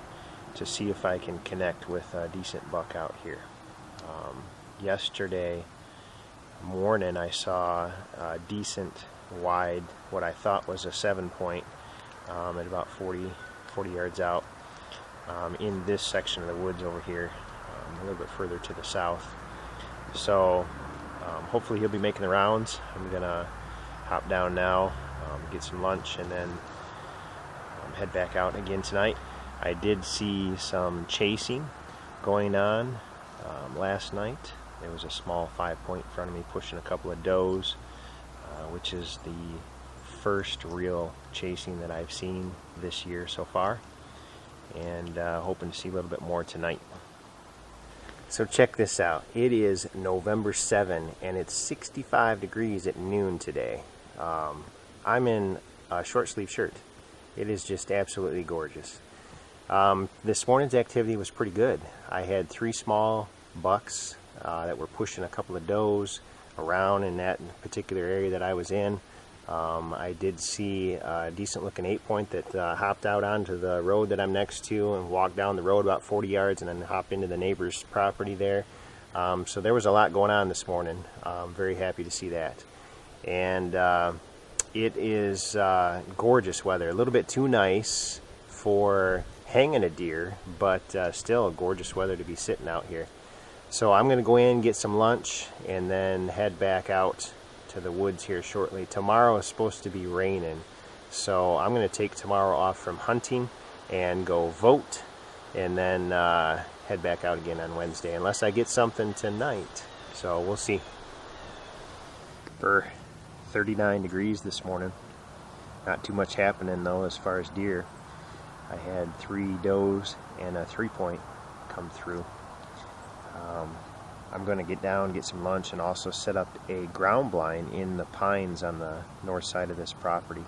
to see if I can connect with a decent buck out here. Yesterday morning I saw a decent wide, what I thought was a 7-point at about 40 yards out in this section of the woods over here, a little bit further to the south. So hopefully he'll be making the rounds. I'm gonna hop down now, get some lunch, and then head back out again tonight. I did see some chasing going on last night. There was a small 5-point in front of me pushing a couple of does, which is the first real chasing that I've seen this year so far, and hoping to see a little bit more tonight. So check this out. It is November 7 and it's 65 degrees at noon today. I'm in a short sleeve shirt. It is just absolutely gorgeous. This morning's activity was pretty good. I had 3 small bucks that were pushing a couple of does around in that particular area that I was in. I did see a decent looking 8-point that hopped out onto the road that I'm next to and walked down the road about 40 yards and then hopped into the neighbor's property there. So there was a lot going on this morning. I'm very happy to see that. And it is gorgeous weather. A little bit too nice for hanging a deer, but still gorgeous weather to be sitting out here. So I'm going to go in, get some lunch, and then head back out to the woods here shortly. Tomorrow is supposed to be raining, so I'm going to take tomorrow off from hunting and go vote, and then head back out again on Wednesday, unless I get something tonight. So we'll see. For 39 degrees this morning. Not too much happening though as far as deer. I had 3 does and a 3-point come through. I'm going to get down, get some lunch, and also set up a ground blind in the pines on the north side of this property,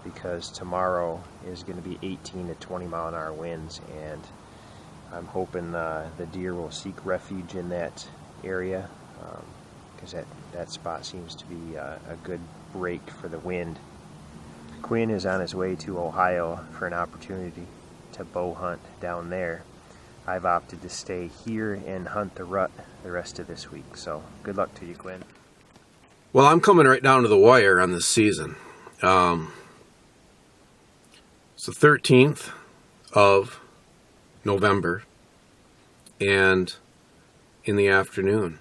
because tomorrow is going to be 18 to 20 mile an hour winds, and I'm hoping the deer will seek refuge in that area, because that spot seems to be a good break for the wind. Quinn is on his way to Ohio for an opportunity to bow hunt down there. I've opted to stay here and hunt the rut the rest of this week. So good luck to you, Quinn. Well, I'm coming right down to the wire on this season. It's the 13th of November, and in the afternoon,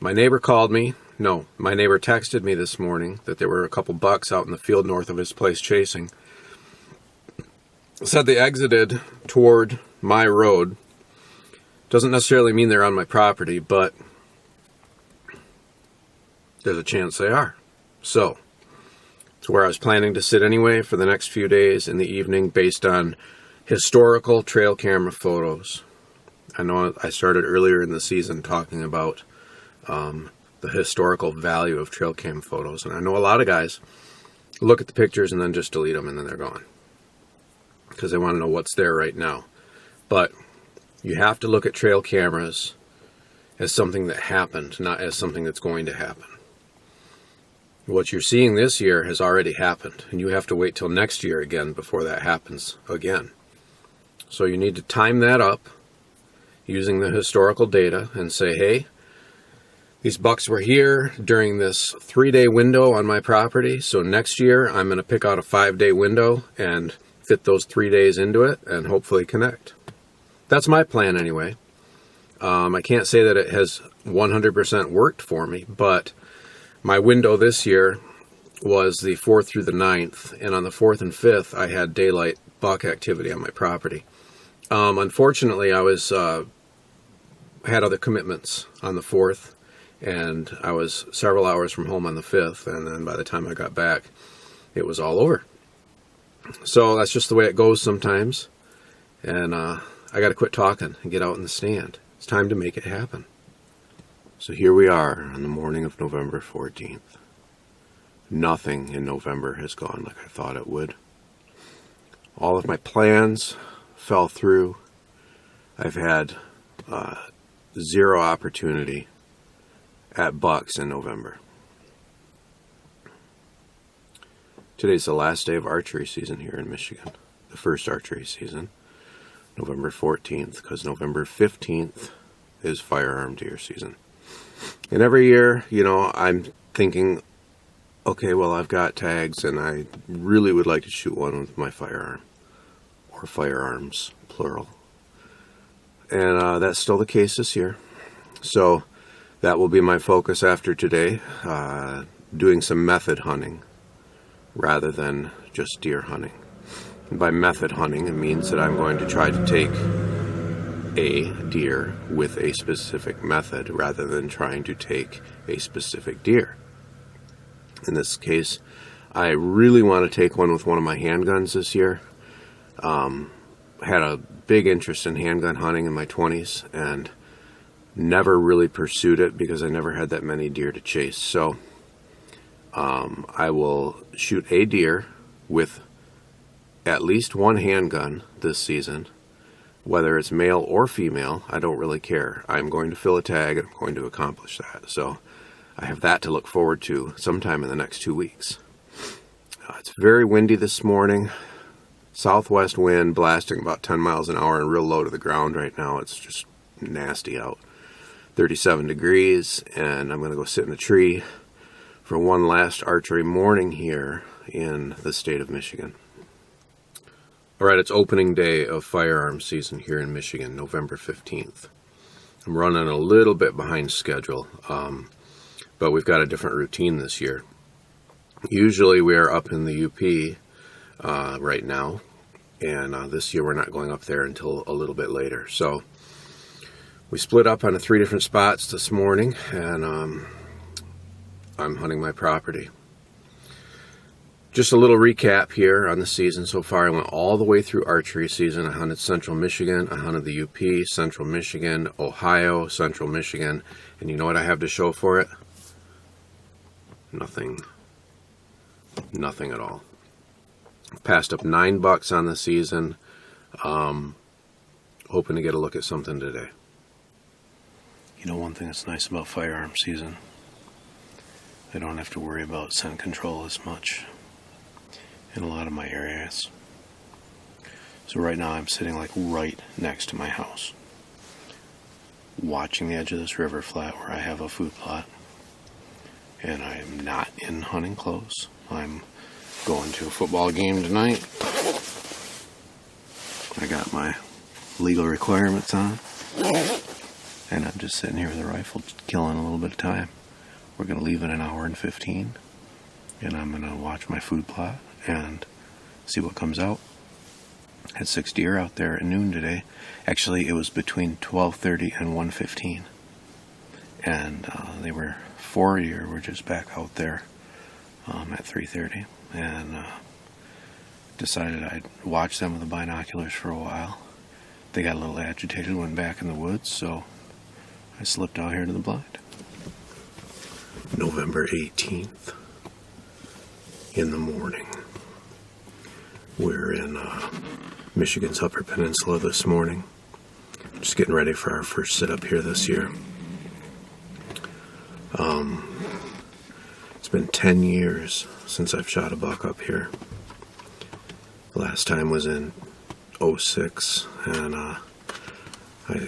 my neighbor texted me this morning that there were a couple bucks out in the field north of his place chasing. Said they exited toward my road. Doesn't necessarily mean they're on my property, but there's a chance they are. So it's where I was planning to sit anyway for the next few days in the evening, based on historical trail camera photos. I know I started earlier in the season talking about the historical value of trail cam photos, and I know a lot of guys look at the pictures and then just delete them and then they're gone, because they want to know what's there right now. But you have to look at trail cameras as something that happened, not as something that's going to happen. What you're seeing this year has already happened, and you have to wait till next year again before that happens again. So you need to time that up using the historical data and say, hey, these bucks were here during this 3-day window on my property, so next year I'm going to pick out a 5-day window and fit those 3 days into it and hopefully connect. That's my plan anyway. I can't say that it has 100% worked for me, but my window this year was the 4th through the 9th, and on the 4th and 5th I had daylight buck activity on my property. Unfortunately, I had other commitments on the 4th, And I was several hours from home on the 5th, and then by the time I got back, it was all over. So that's just the way it goes sometimes. And I got to quit talking and get out in the stand. It's time to make it happen. So here we are on the morning of November 14th. Nothing in November has gone like I thought it would. All of my plans fell through. I've had zero opportunity at bucks in November. Today's the last day of archery season here in Michigan. The first archery season, November 14th, because November 15th is firearm deer season. And every year, you know, I'm thinking, okay, well, I've got tags and I really would like to shoot one with my firearm, or firearms, plural. And that's still the case this year. So that will be my focus after today, doing some method hunting rather than just deer hunting. And by method hunting, it means that I'm going to try to take a deer with a specific method rather than trying to take a specific deer. In this case, I really want to take one with one of my handguns this year. Had a big interest in handgun hunting in my 20s and never really pursued it because I never had that many deer to chase. So I will shoot a deer with at least one handgun this season. Whether it's male or female, I don't really care. I'm going to fill a tag and I'm going to accomplish that. So I have that to look forward to sometime in the next 2 weeks. It's very windy this morning. Southwest wind blasting about 10 miles an hour and real low to the ground right now. It's just nasty out. 37 degrees, and I'm going to go sit in a tree for one last archery morning here in the state of Michigan. All right, it's opening day of firearm season here in Michigan, November 15th. I'm running a little bit behind schedule, but we've got a different routine this year. Usually we are up in the UP right now, and this year we're not going up there until a little bit later. So we split up on 3 different spots this morning, and I'm hunting my property. Just a little recap here on the season so far. I went all the way through archery season. I hunted Central Michigan, I hunted the UP, Central Michigan, Ohio, Central Michigan, and you know what I have to show for it? Nothing at all. I've passed up 9 bucks on the season. Hoping to get a look at something today. You know, one thing that's nice about firearm season, I don't have to worry about scent control as much in a lot of my areas. So right now I'm sitting like right next to my house, watching the edge of this river flat where I have a food plot, and I am not in hunting clothes. I'm going to a football game tonight. I got my legal requirements on, and I'm just sitting here with a rifle killing a little bit of time. We're going to leave in an hour and 15, and I'm going to watch my food plot and see what comes out. Had 6 deer out there at noon today. Actually, it was between 12:30 and 1:15, and they were 4 deer were just back out there at 3:30, and decided I'd watch them with the binoculars for a while. They got a little agitated, went back in the woods, so I slipped out here to the blind. November 18th in the morning. We're in Michigan's Upper Peninsula this morning. Just getting ready for our first sit-up here this year. It's been 10 years since I've shot a buck up here. Last time was in 06, and I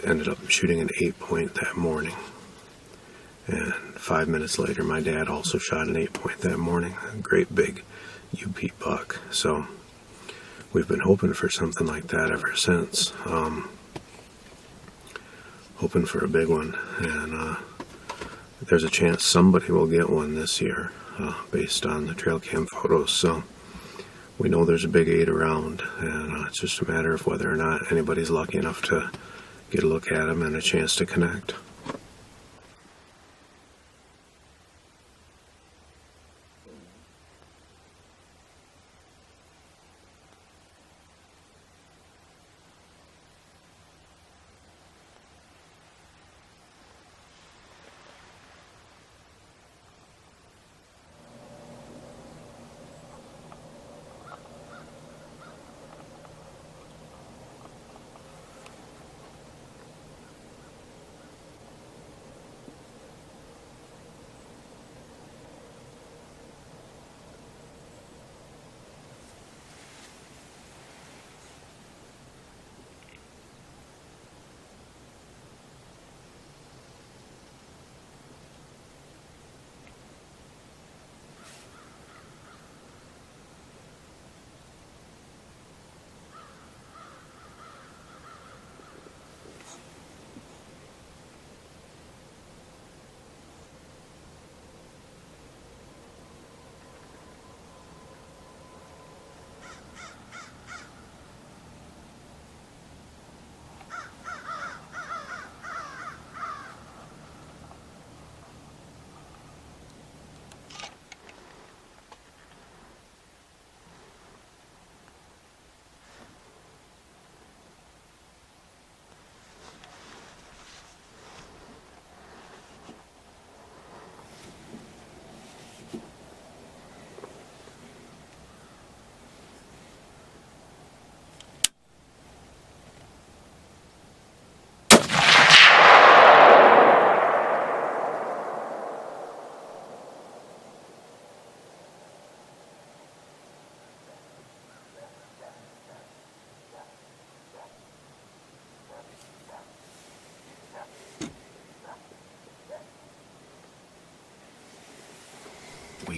ended up shooting an 8-point that morning. And 5 minutes later, my dad also shot an 8-point that morning. A great big UP buck. So we've been hoping for something like that ever since. Hoping for a big one. And there's a chance somebody will get one this year based on the trail cam photos. So we know there's a big 8 around. And it's just a matter of whether or not anybody's lucky enough to get a look at him and a chance to connect.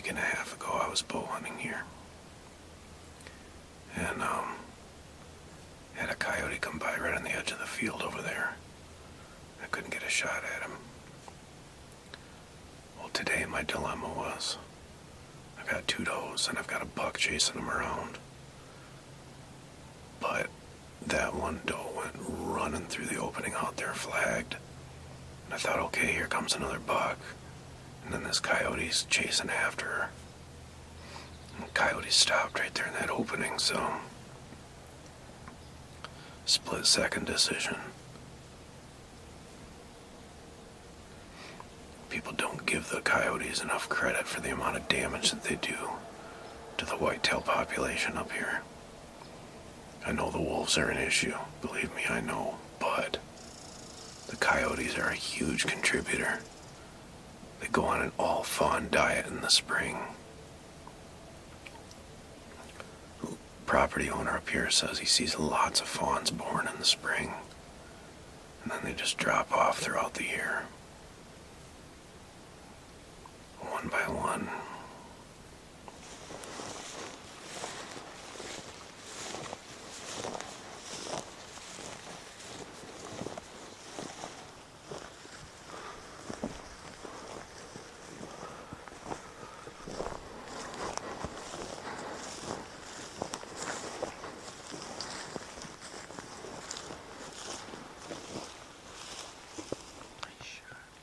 week and a half ago, I was bow hunting here. And, had a coyote come by right on the edge of the field over there. I couldn't get a shot at him. Well, today my dilemma was, I've got 2 does and I've got a buck chasing them around. But that one doe went running through the opening out there, flagged. And I thought, okay, here comes another buck. And then this coyote's chasing after her. And the coyote stopped right there in that opening, so split-second decision. People don't give the coyotes enough credit for the amount of damage that they do to the whitetail population up here. I know the wolves are an issue, believe me, I know, but the coyotes are a huge contributor. They go on an all-fawn diet in the spring. Property owner up here says he sees lots of fawns born in the spring, and then they just drop off throughout the year. One by one.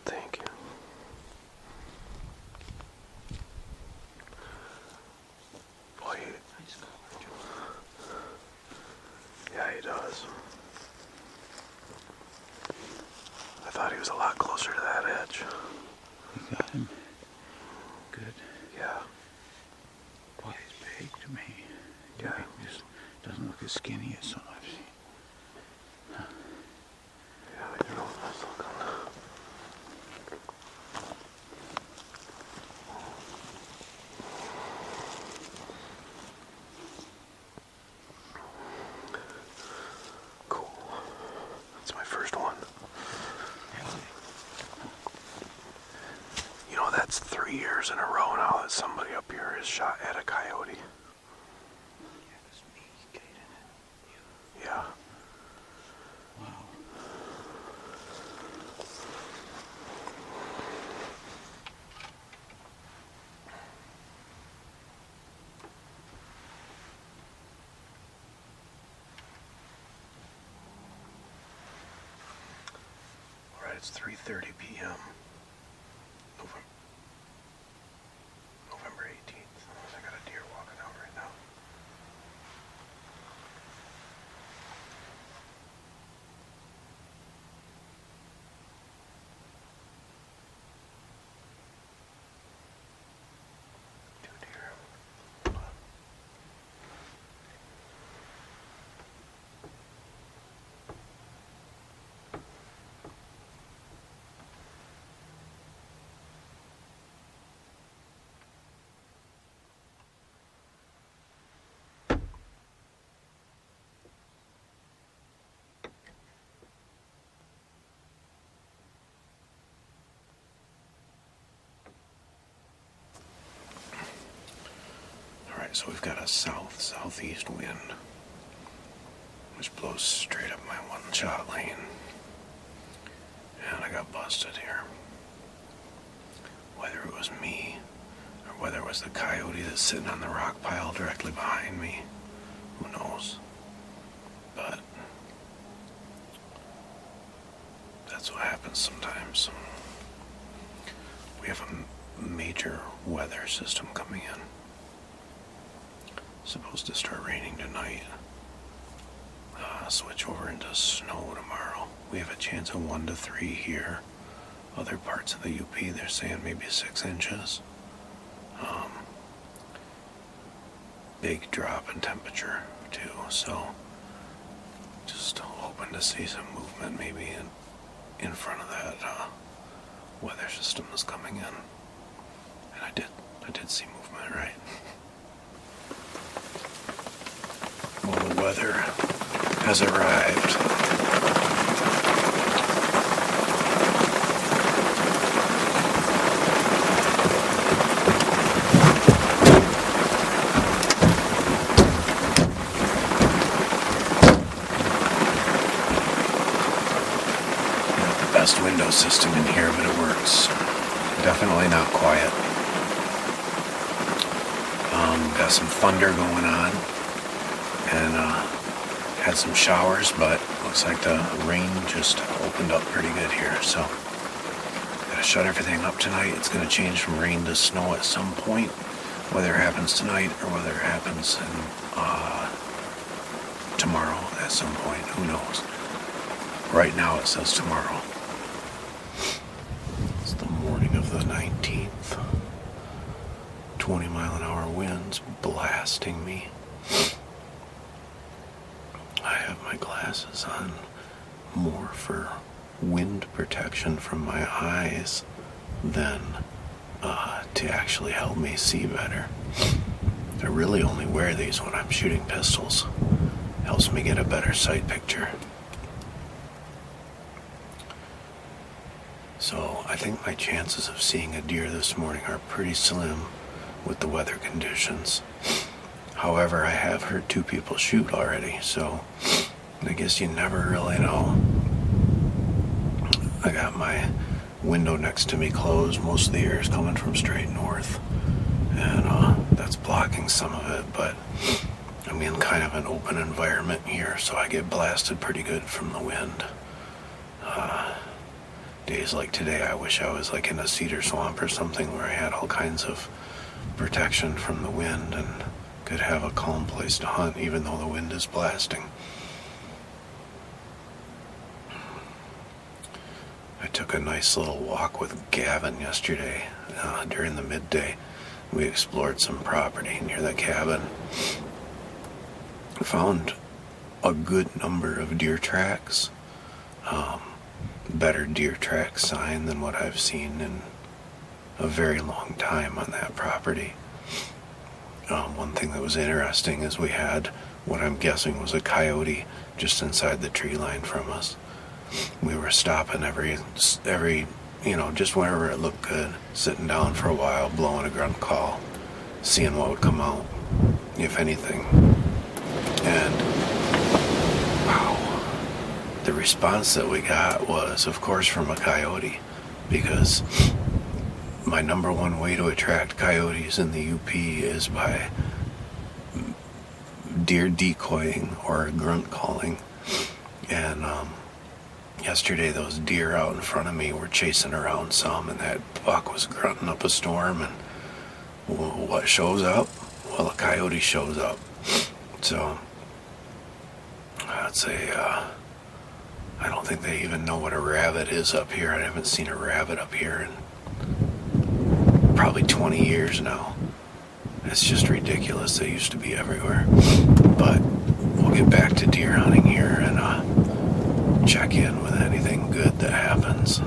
Thank you. Boy, yeah, he does. I thought he was a lot closer to that edge. You got him. Good. Yeah. Boy, he's big to me. Yeah. He just doesn't look as skinny as some I've seen. Yeah, I don't know what I was looking. Cool. That's my first one. You know, that's 3 years in a row now that somebody up here has shot at a coyote. Yeah. Wow. All right, it's 3:30 p.m. November 18th. I got a deer walking out right now. Two deer. Alright, so we've got a southeast wind, which blows straight up my one-shot lane. And I got busted here. Whether it was me, or whether it was the coyote that's sitting on the rock pile directly behind me, who knows? But that's what happens sometimes. We have a major weather system coming in. Supposed to start raining tonight. Switch over into snow tomorrow. We have a chance of 1 to 3 here. Other parts of the UP, they're saying maybe 6 inches. Big drop in temperature too, so just hoping to see some movement maybe in front of that weather system that's coming in. And I did see movement, right? Well, the weather has arrived. latest window system in here, but it works. Definitely not quiet. Got some thunder going on, and had some showers, but looks like the rain just opened up pretty good here. So gotta shut everything up tonight. It's gonna change from rain to snow at some point. Whether it happens tonight or whether it happens tomorrow at some point, who knows? Right now it says tomorrow. It's the morning of the 19th. 20-mile-an-hour winds blasting me. I have my glasses on more for wind protection from my eyes than to actually help me see better. I really only wear these when I'm shooting pistols. Helps me get a better sight picture. So I think my chances of seeing a deer this morning are pretty slim with the weather conditions. However, I have heard 2 people shoot already, so I guess you never really know. I got my window next to me closed. Most of the air is coming from straight north, and that's blocking some of it, but I'm in kind of an open environment here, so I get blasted pretty good from the wind. Days like today, I wish I was like in a cedar swamp or something where I had all kinds of protection from the wind and could have a calm place to hunt even though the wind is blasting. I took a nice little walk with Gavin yesterday during the midday. We explored some property near the cabin. Found a good number of deer tracks. Better deer track sign than what I've seen in a very long time on that property. One thing that was interesting is we had what I'm guessing was a coyote just inside the tree line from us. We were stopping every just whenever it looked good, sitting down for a while, blowing a grunt call, seeing what would come out, if anything. And wow, the response that we got was, of course, from a coyote, because my number one way to attract coyotes in the UP is by deer decoying or grunt calling. And yesterday those deer out in front of me were chasing around some, and that buck was grunting up a storm, and what shows up? Well, a coyote shows up. So I'd say I don't think they even know what a rabbit is up here. I haven't seen a rabbit up here in probably 20 years now. It's just ridiculous. They used to be everywhere. But we'll get back to deer hunting here and check in with anything good that happens.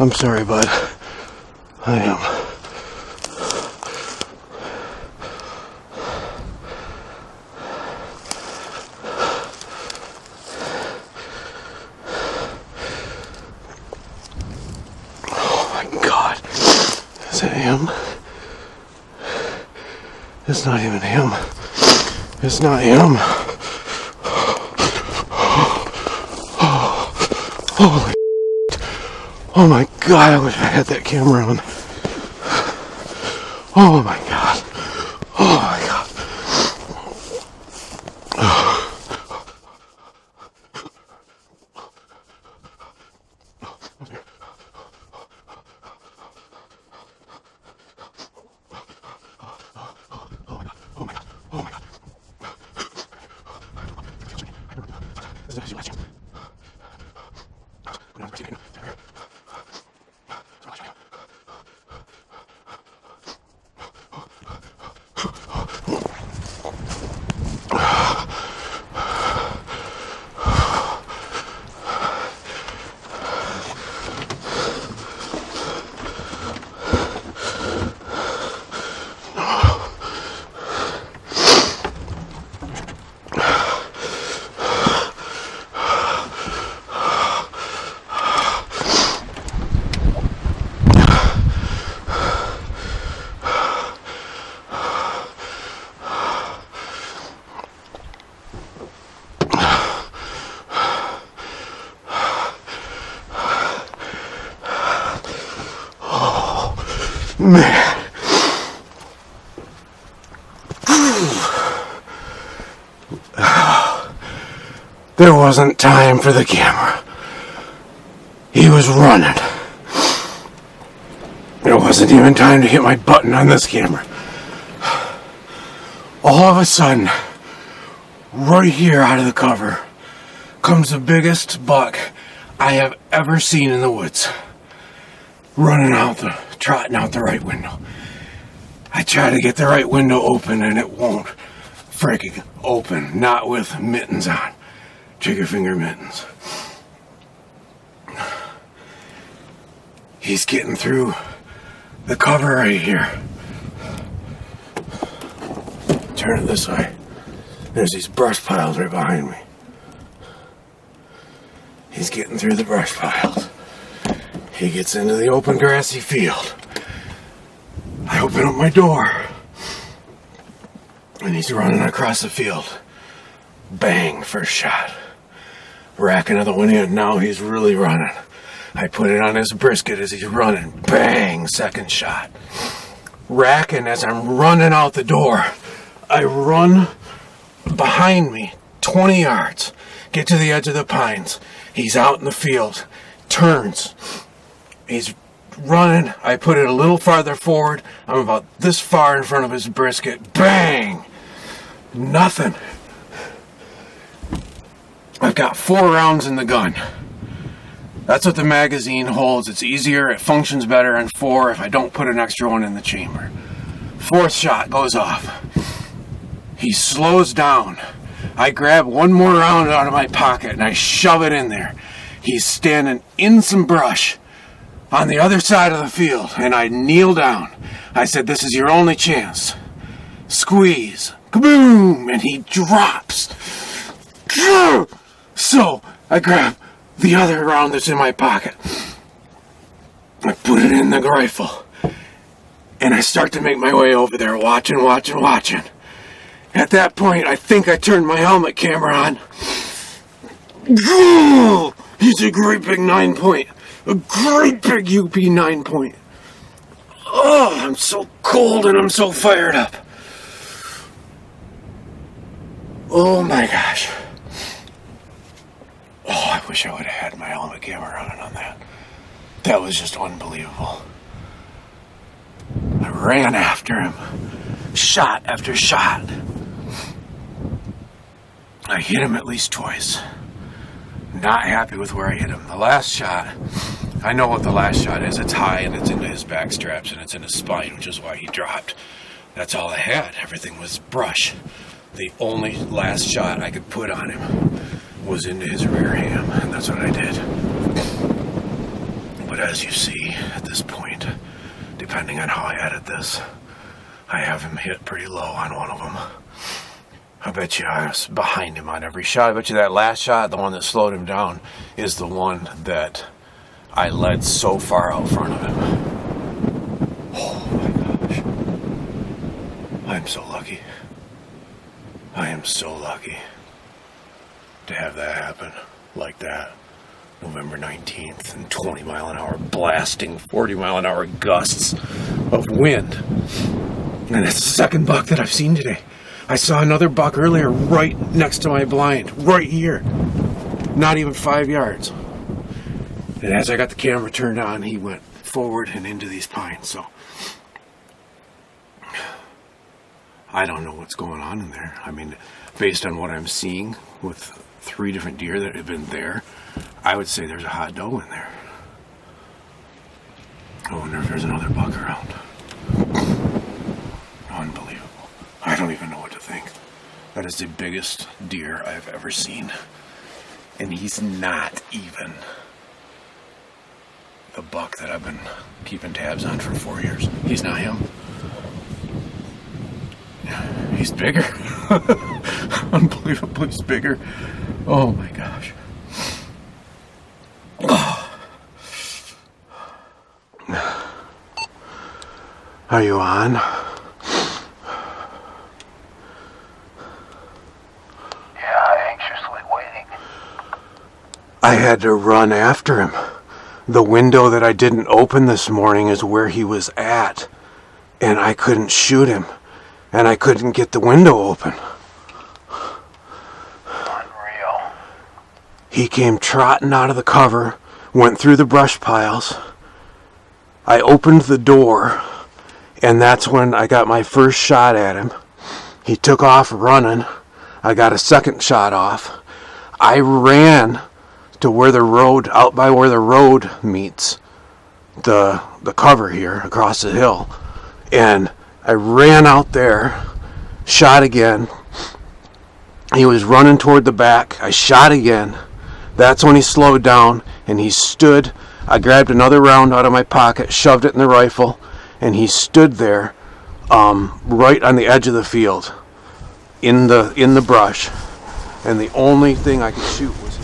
I'm sorry, bud. I am. Oh my God. Is it him? It's not even him. It's not him. Holy. Oh my God, I wish I had that camera on. Oh my God. Oh my God. Oh my God. Oh my God. Man. There wasn't time for the camera. He was running. There wasn't even time to hit my button on this camera. All of a sudden, right here out of the cover, comes the biggest buck I have ever seen in the woods. Trotting out the right window. I try to get the right window open and it won't freaking open. Not with mittens on. Trigger finger mittens. He's getting through the cover right here. Turn it this way. There's these brush piles right behind me. He's getting through the brush piles. He gets into the open grassy field. I open up my door. And he's running across the field. Bang, first shot. Rack another one in. Now he's really running. I put it on his brisket as he's running. Bang, second shot. Racking as I'm running out the door. I run behind me 20 yards. Get to the edge of the pines. He's out in the field. Turns. He's running. I put it a little farther forward. I'm about this far in front of his brisket. Bang! Nothing. I've got 4 rounds in the gun. That's what the magazine holds. It's easier. It functions better in 4 if I don't put an extra one in the chamber. 4th shot goes off. He slows down. I grab one more round out of my pocket and I shove it in there. He's standing in some brush on the other side of the field, and I kneel down. I said, "This is your only chance." Squeeze. Kaboom! And he drops. So I grab the other round that's in my pocket. I put it in the rifle. And I start to make my way over there, watching. At that point, I think I turned my helmet camera on. He's a great big 9-point. A great big UP 9-point. Oh, I'm so cold and I'm so fired up. Oh my gosh. Oh, I wish I would have had my helmet camera on that. That was just unbelievable. I ran after him. Shot after shot. I hit him at least twice. Not happy with where I hit him. The last shot, I know what the last shot is. It's high and it's into his back straps and it's in his spine, which is why he dropped. That's all I had. Everything was brush. The only last shot I could put on him was into his rear ham, and that's what I did. But as you see at this point, depending on how I edit this, I have him hit pretty low on one of them. I bet you I was behind him on every shot. I bet you that last shot, the one that slowed him down, is the one that I led so far out front of him. Oh my gosh. I'm so lucky. I am so lucky to have that happen like that. November 19th and 20 mile an hour blasting 40 mile an hour gusts of wind. And it's the second buck that I've seen today. I saw another buck earlier right next to my blind, right here. Not even 5 yards. And as I got the camera turned on, he went forward and into these pines. So I don't know what's going on in there. I mean, based on what I'm seeing with 3 different deer that have been there, I would say there's a hot doe in there. I wonder if there's another buck around. Unbelievable. I don't even know what to think. That is the biggest deer I've ever seen. And he's not even the buck that I've been keeping tabs on for 4 years. He's not him. He's bigger. Unbelievably he's bigger. Oh my gosh. Are you on? Yeah, anxiously waiting. I had to run after him. The window that I didn't open this morning is where he was at. And I couldn't shoot him. And I couldn't get the window open. Unreal. He came trotting out of the cover, went through the brush piles. I opened the door, and that's when I got my first shot at him. He took off running. I got a second shot off. I ran to where the road, out by where the road meets the cover here across the hill. And I ran out there, shot again. He was running toward the back. I shot again. That's when he slowed down and he stood. I grabbed another round out of my pocket, shoved it in the rifle, and he stood there right on the edge of the field in the brush. And the only thing I could shoot was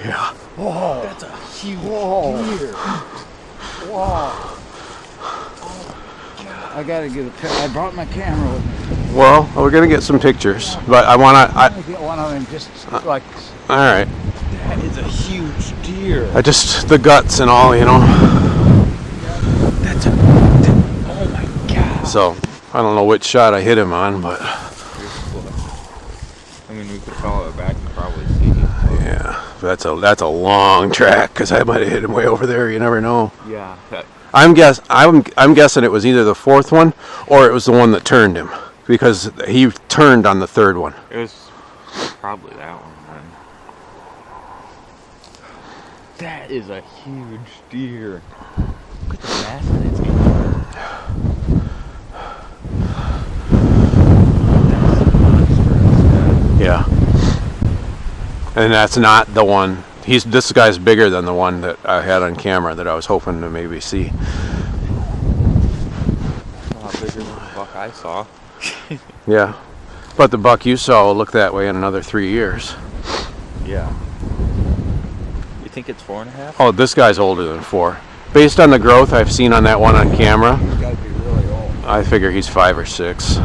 yeah. Whoa. That's a huge deer. Whoa. Oh, God. I gotta get a picture. I brought my camera with me. Well, we're gonna get some pictures, but I wanna. I'm gonna get one of them just like. All right. That is a huge deer. I just the guts and all, you know. That's a. Oh my God. So I don't know which shot I hit him on, but. I mean, we could follow it back and probably see. Yeah, that's a long track because I might have hit him way over there. You never know. Yeah. I'm guessing it was either the fourth one or it was the one that turned him because he turned on the third one. It was probably that one then. That is a huge deer. Look at the mass in its ear. Yeah. And that's not the one. This guy's bigger than the one that I had on camera that I was hoping to maybe see. A lot bigger than the buck I saw. Yeah. But the buck you saw will look that way in another 3 years. Yeah. You think it's 4.5? Oh, this guy's older than 4. Based on the growth I've seen on that one on camera, He's got to be really old. I figure he's 5 or 6.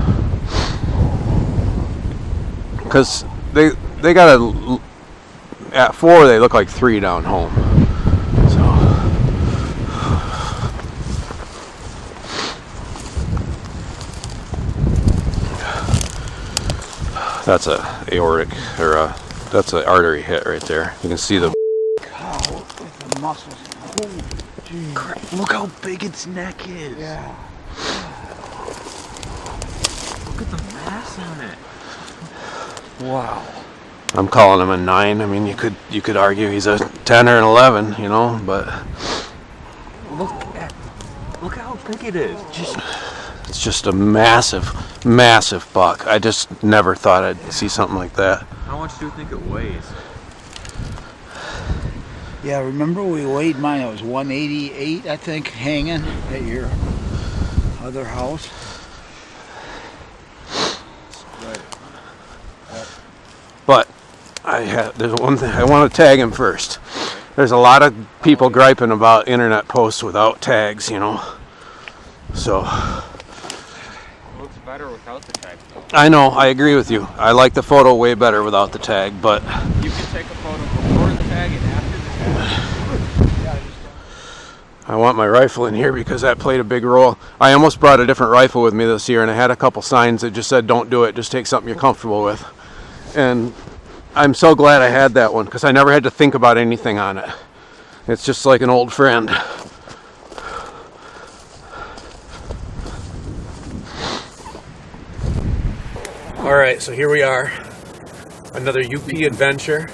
Because they got a, at 4 they look like 3 down home. So that's a aortic, or a, that's an artery hit right there. You can see the. God, look at the muscles. Holy geez. Look how big its neck is. Yeah. Look at the mass on it. Wow. I'm calling him a 9. I mean, you could argue he's a 10 or an 11, you know, but Look how big it is. it's just a massive, massive buck. I just never thought I'd see something like that. How much do you think it weighs? Yeah, remember we weighed mine, it was 188, I think, hanging at your other house. But there's one thing I want to tag him first. There's a lot of people griping about internet posts without tags, you know. So It looks better without the tag. I know, I agree with you. I like the photo way better without the tag, but You can take a photo before the tag and after the tag. I want my rifle in here because that played a big role. I almost brought a different rifle with me this year, and I had a couple signs that just said, don't do it, just take something you're comfortable with. And I'm so glad I had that one because I never had to think about anything on it. It's just like an old friend. All right, so here we are. Another UP adventure.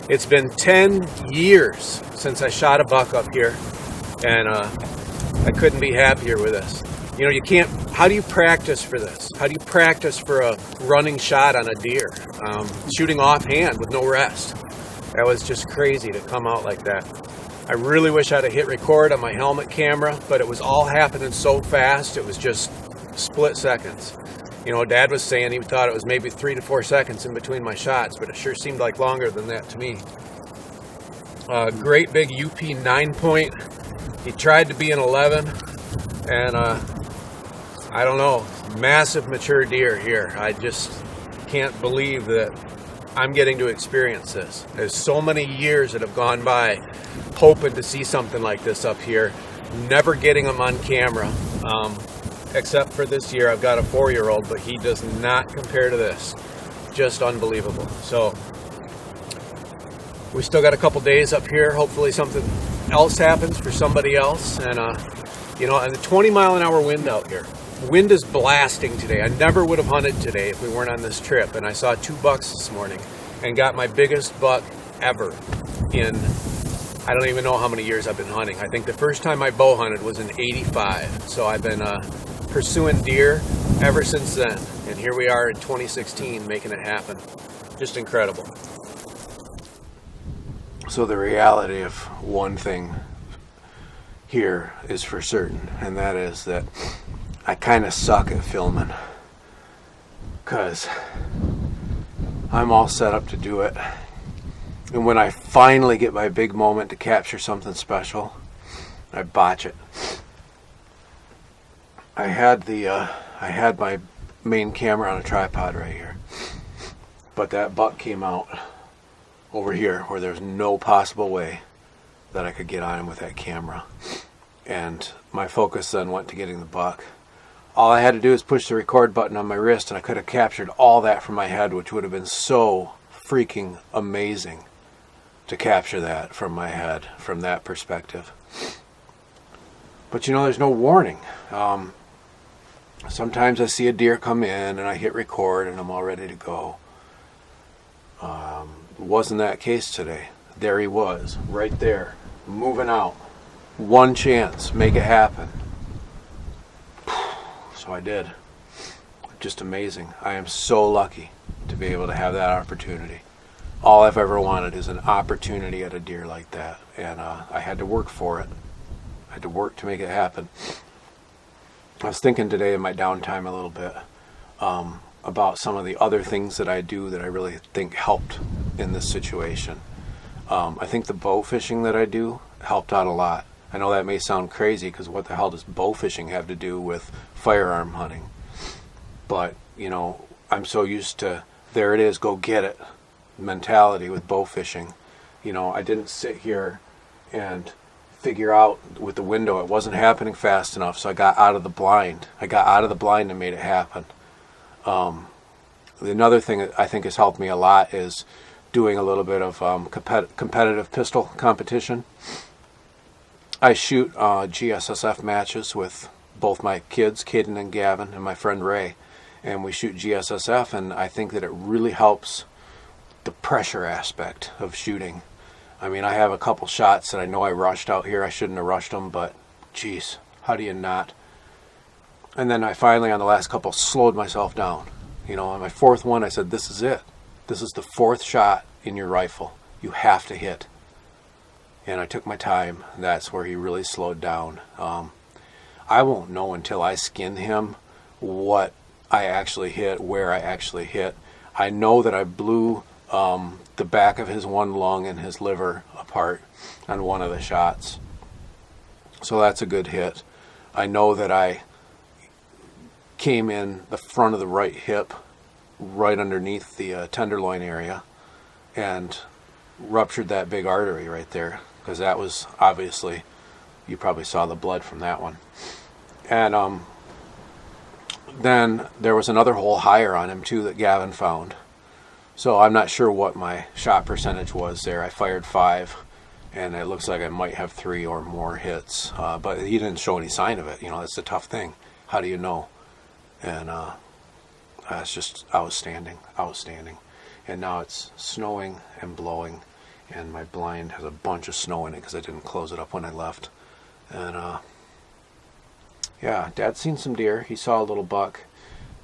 It's been 10 years since I shot a buck up here, and I couldn't be happier with this. You know, you can't, how do you practice for this? How do you practice for a running shot on a deer? Shooting offhand with no rest. That was just crazy to come out like that. I really wish I'd have hit record on my helmet camera, but it was all happening so fast, it was just split seconds. You know, Dad was saying he thought it was maybe 3 to 4 seconds in between my shots, but it sure seemed like longer than that to me. Great big UP 9-point. He tried to be an 11, and I don't know, massive mature deer here. I just can't believe that I'm getting to experience this. There's so many years that have gone by hoping to see something like this up here, never getting them on camera. Except for this year, I've got a 4-year-old, but he does not compare to this. Just unbelievable. So we still got a couple days up here. Hopefully something else happens for somebody else. And you know, and the 20-mile-an-hour wind out here. Wind is blasting today. I never would have hunted today if we weren't on this trip. And I saw 2 bucks this morning and got my biggest buck ever in, I don't even know how many years I've been hunting. I think the first time I bow hunted was in '85. So I've been pursuing deer ever since then. And here we are in 2016 making it happen. Just incredible. So the reality of one thing here is for certain, and that is that I kind of suck at filming because I'm all set up to do it, and when I finally get my big moment to capture something special, I botch it. I had my main camera on a tripod right here, but that buck came out over here where there's no possible way that I could get on him with that camera, and my focus then went to getting the buck. All I had to do is push the record button on my wrist, and I could have captured all that from my head, which would have been so freaking amazing to capture that from my head, from that perspective. But you know, there's no warning. Sometimes I see a deer come in, and I hit record, and I'm all ready to go. Wasn't that case today. There he was, right there, moving out. One chance, make it happen. So I did. Just amazing. I am so lucky to be able to have that opportunity. All I've ever wanted is an opportunity at a deer like that, and I had to work for it. I had to work to make it happen. I was thinking today in my downtime a little bit about some of the other things that I do that I really think helped in this situation. I think the bow fishing that I do helped out a lot. I know that may sound crazy, because what the hell does bow fishing have to do with firearm hunting? But, you know, I'm so used to, there it is, go get it mentality with bow fishing. You know, I didn't sit here and figure out with the window, it wasn't happening fast enough, so I got out of the blind. I got out of the blind and made it happen. Another thing that I think has helped me a lot is doing a little bit of competitive pistol competition. I shoot GSSF matches with both my kids, Caden and Gavin, and my friend Ray, and we shoot GSSF, and I think that it really helps the pressure aspect of shooting. I mean, I have a couple shots that I know I rushed out here. I shouldn't have rushed them, but geez, how do you not? And then I finally, on the last couple, slowed myself down. You know, on my fourth one, I said, this is it. This is the fourth shot in your rifle. You have to hit. And I took my time. That's where he really slowed down. I won't know until I skin him what I actually hit, where I actually hit. I know that I blew the back of his one lung and his liver apart on one of the shots. So that's a good hit. I know that I came in the front of the right hip, right underneath the tenderloin area, and ruptured that big artery right there, because that was obviously, you probably saw the blood from that one. And then there was another hole higher on him too that Gavin found. So I'm not sure what my shot percentage was there. I fired 5, and it looks like I might have 3 or more hits. But he didn't show any sign of it. You know, that's the tough thing. How do you know? And it's just outstanding. And now it's snowing and blowing, and my blind has a bunch of snow in it because I didn't close it up when I left. And yeah, Dad's seen some deer. He saw a little buck.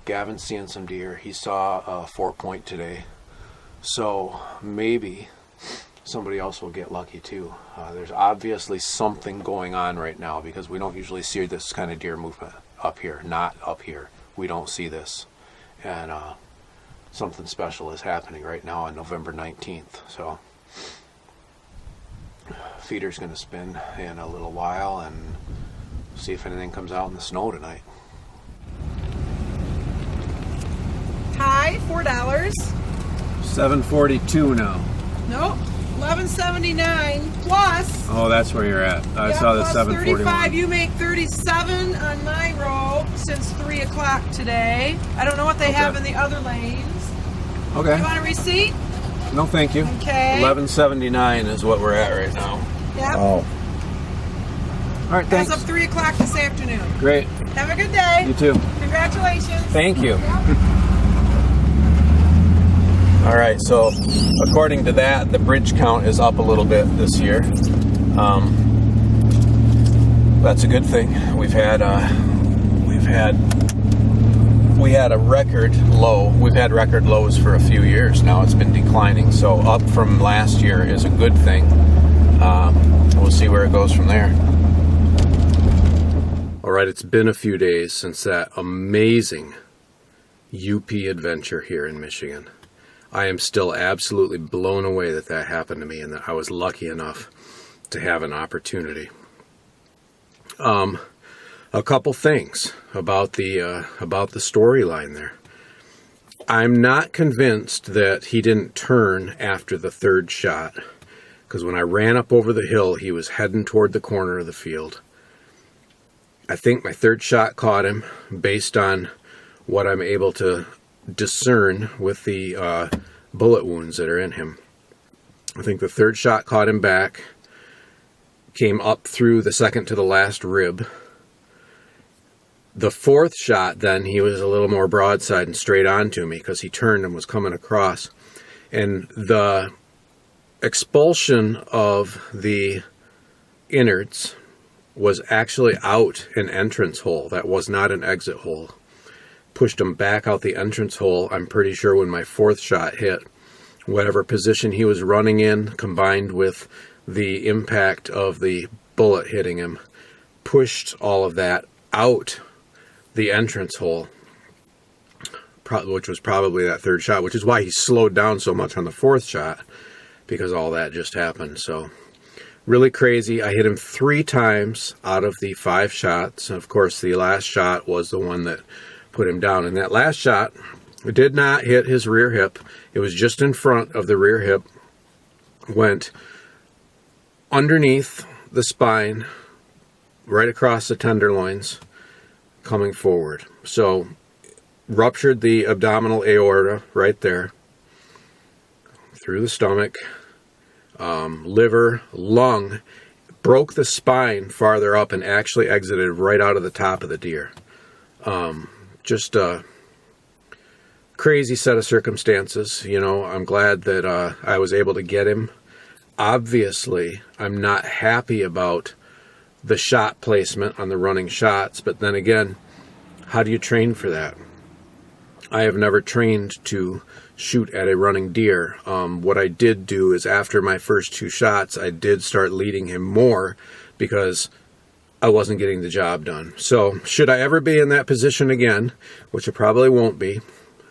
Gavin's seeing some deer. He saw a 4-point today. So maybe somebody else will get lucky too. There's obviously something going on right now, because we don't usually see this kind of deer movement up here. Not up here. We don't see this. And something special is happening right now on November 19th. So feeder's going to spin in a little while, and see if anything comes out in the snow tonight. Hi, $4. $7.42 now. Nope, $11.79 plus. Oh, that's where you're at. I saw the plus 35. $7.41. You make 37 on my row since 3 o'clock today. I don't know what they have in the other lanes. Okay. You want a receipt? No, thank you. Okay. $11.79 is what we're at right now. Yep. Oh. All right, thanks. As of 3 o'clock this afternoon. Great. Have a good day. You too. Congratulations. Thank you. All right, so according to that, the bridge count is up a little bit this year. That's a good thing. We had a record low. We've had record lows for a few years now. It's been declining, so up from last year is a good thing. We'll see where it goes from there. All right, it's been a few days since that amazing UP adventure here in Michigan. I am still absolutely blown away that that happened to me, and that I was lucky enough to have an opportunity. A couple things about the storyline there. I'm not convinced that he didn't turn after the third shot, because when I ran up over the hill, he was heading toward the corner of the field. I think my third shot caught him, based on what I'm able to discern with the bullet wounds that are in him. I think the third shot caught him back, came up through the second to the last rib. The fourth shot, then, he was a little more broadside and straight on to me, because he turned and was coming across. And the expulsion of the innards was actually out an entrance hole. That was not an exit hole. Pushed him back out the entrance hole, I'm pretty sure, when my fourth shot hit. Whatever position he was running in, combined with the impact of the bullet hitting him, pushed all of that out the entrance hole. which was probably that third shot, which is why he slowed down so much on the fourth shot, because all that just happened. So really crazy. I hit him 3 times out of the 5 shots. And of course, the last shot was the one that put him down. And that last shot did not hit his rear hip. It was just in front of the rear hip. Went underneath the spine, right across the tenderloins, coming forward. So ruptured the abdominal aorta right there, through the stomach, liver, lung, broke the spine farther up, and actually exited right out of the top of the deer. Just a crazy set of circumstances. You know, I'm glad that I was able to get him. Obviously, I'm not happy about the shot placement on the running shots, but then again, how do you train for that? I have never trained to shoot at a running deer. What I did do is, after my first 2 shots, I did start leading him more because I wasn't getting the job done. So should I ever be in that position again, which I probably won't be,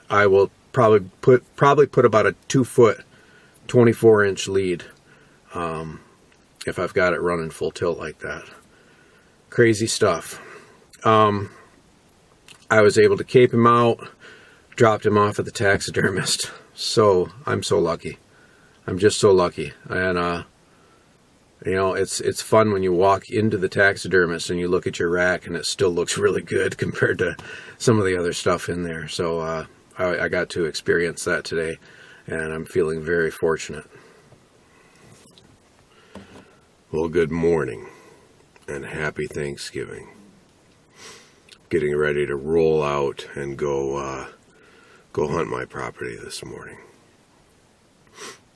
I will probably put about a 2-foot, 24-inch lead if I've got it running full tilt like that. Crazy stuff. I was able to cape him out, dropped him off at the taxidermist. So I'm so lucky. I'm just so lucky. And you know, it's fun when you walk into the taxidermist and you look at your rack and it still looks really good compared to some of the other stuff in there. So I got to experience that today, and I'm feeling very fortunate. Well, good morning and happy Thanksgiving. Getting ready to roll out and go hunt my property this morning.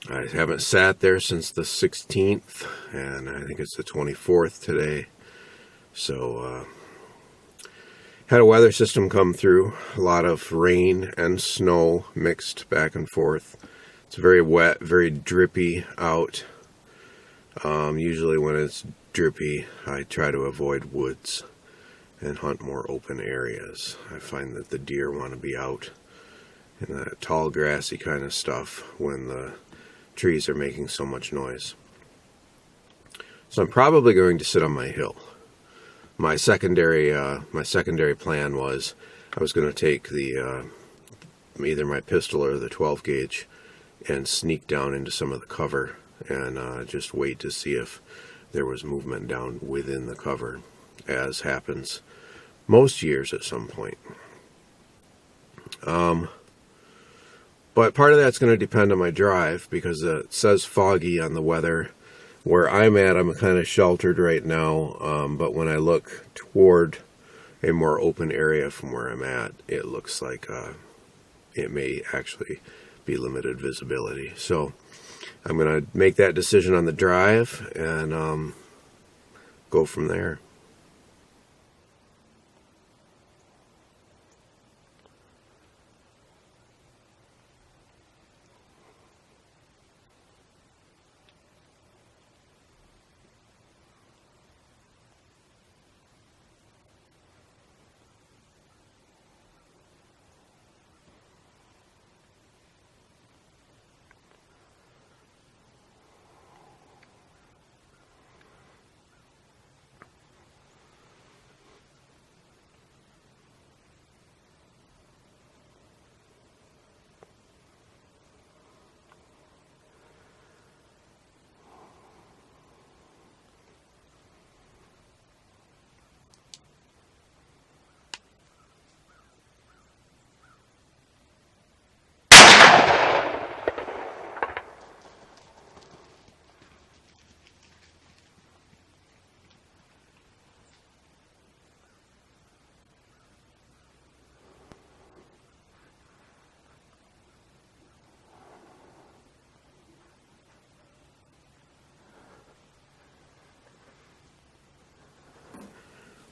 I haven't sat there since the 16th, and I think it's the 24th today. So, had a weather system come through. A lot of rain and snow mixed back and forth. It's very wet, very drippy out. Usually when it's drippy, I try to avoid woods and hunt more open areas. I find that the deer want to be out in that tall, grassy kind of stuff when the trees are making so much noise. So I'm probably going to sit on my hill. My secondary plan was I was going to take the either my pistol or the 12 gauge and sneak down into some of the cover and just wait to see if there was movement down within the cover, as happens most years at some point. But part of that's going to depend on my drive, because it says foggy on the weather. Where I'm at, I'm kind of sheltered right now, but when I look toward a more open area from where I'm at, it looks like it may actually be limited visibility. So I'm going to make that decision on the drive and go from there.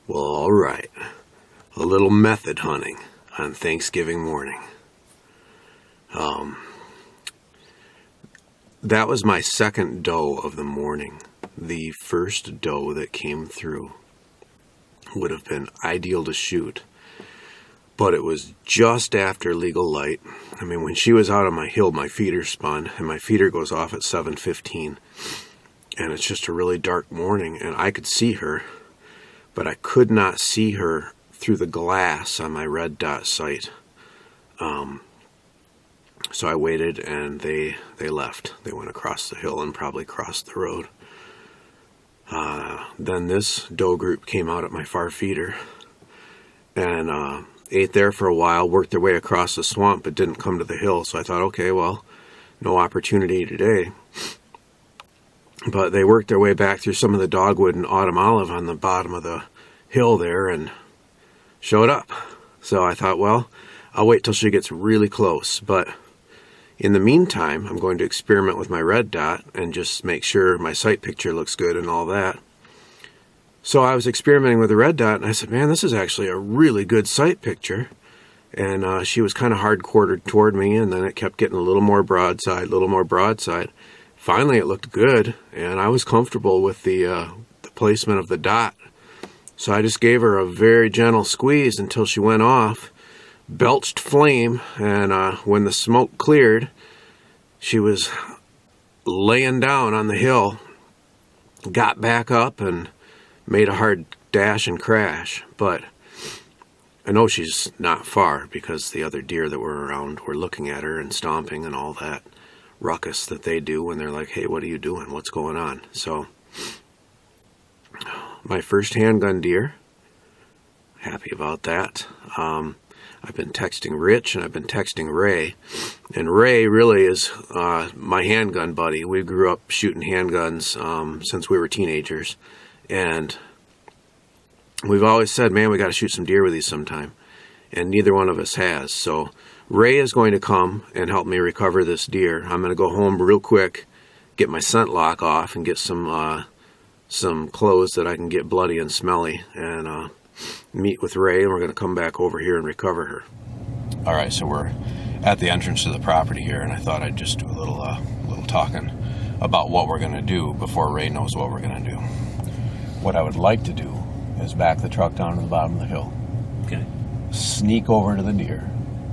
Well, all right. A little method hunting on Thanksgiving morning. That was my second doe of the morning. The first doe that came through would have been ideal to shoot. but it was just after legal light. I mean, when she was out on my hill, my feeder spun, and my feeder goes off at 7:15, and it's just a really dark morning, and I could see her, but I could not see her through the glass on my red dot sight. So I waited, and they left. They went across the hill and probably crossed the road. Then this doe group came out at my far feeder and ate there for a while, worked their way across the swamp, but didn't come to the hill. So I thought, okay, well, no opportunity today. But they worked their way back through some of the dogwood and autumn olive on the bottom of the hill there and showed up. So I thought, well, I'll wait till she gets really close. But in the meantime, I'm going to experiment with my red dot and just make sure my sight picture looks good and all that. So I was experimenting with the red dot, and I said, man, this is actually a really good sight picture. And she was kind of hard-quartered toward me, and then it kept getting a little more broadside, a little more broadside. Finally, it looked good, and I was comfortable with the placement of the dot. So I just gave her a very gentle squeeze until she went off, belched flame, and when the smoke cleared, she was laying down on the hill, got back up, and made a hard dash and crash. But I know she's not far because the other deer that were around were looking at her and stomping and all that ruckus that they do when they're like, hey, what are you doing? What's going on? So my first handgun deer, happy about that. I've been texting Rich and I've been texting Ray, and Ray really is my handgun buddy. We grew up shooting handguns since we were teenagers, and we've always said, man, we got to shoot some deer with these sometime, and neither one of us has. So Ray is going to come and help me recover this deer. I'm going to go home real quick, get my scent lock off, and get some clothes that I can get bloody and smelly, and meet with Ray, and we're going to come back over here and recover her. All right, so we're at the entrance to the property here, and I thought I'd just do a little talking about what we're going to do before Ray knows what we're going to do. What I would like to do is back the truck down to the bottom of the hill. Okay. Sneak over to the deer,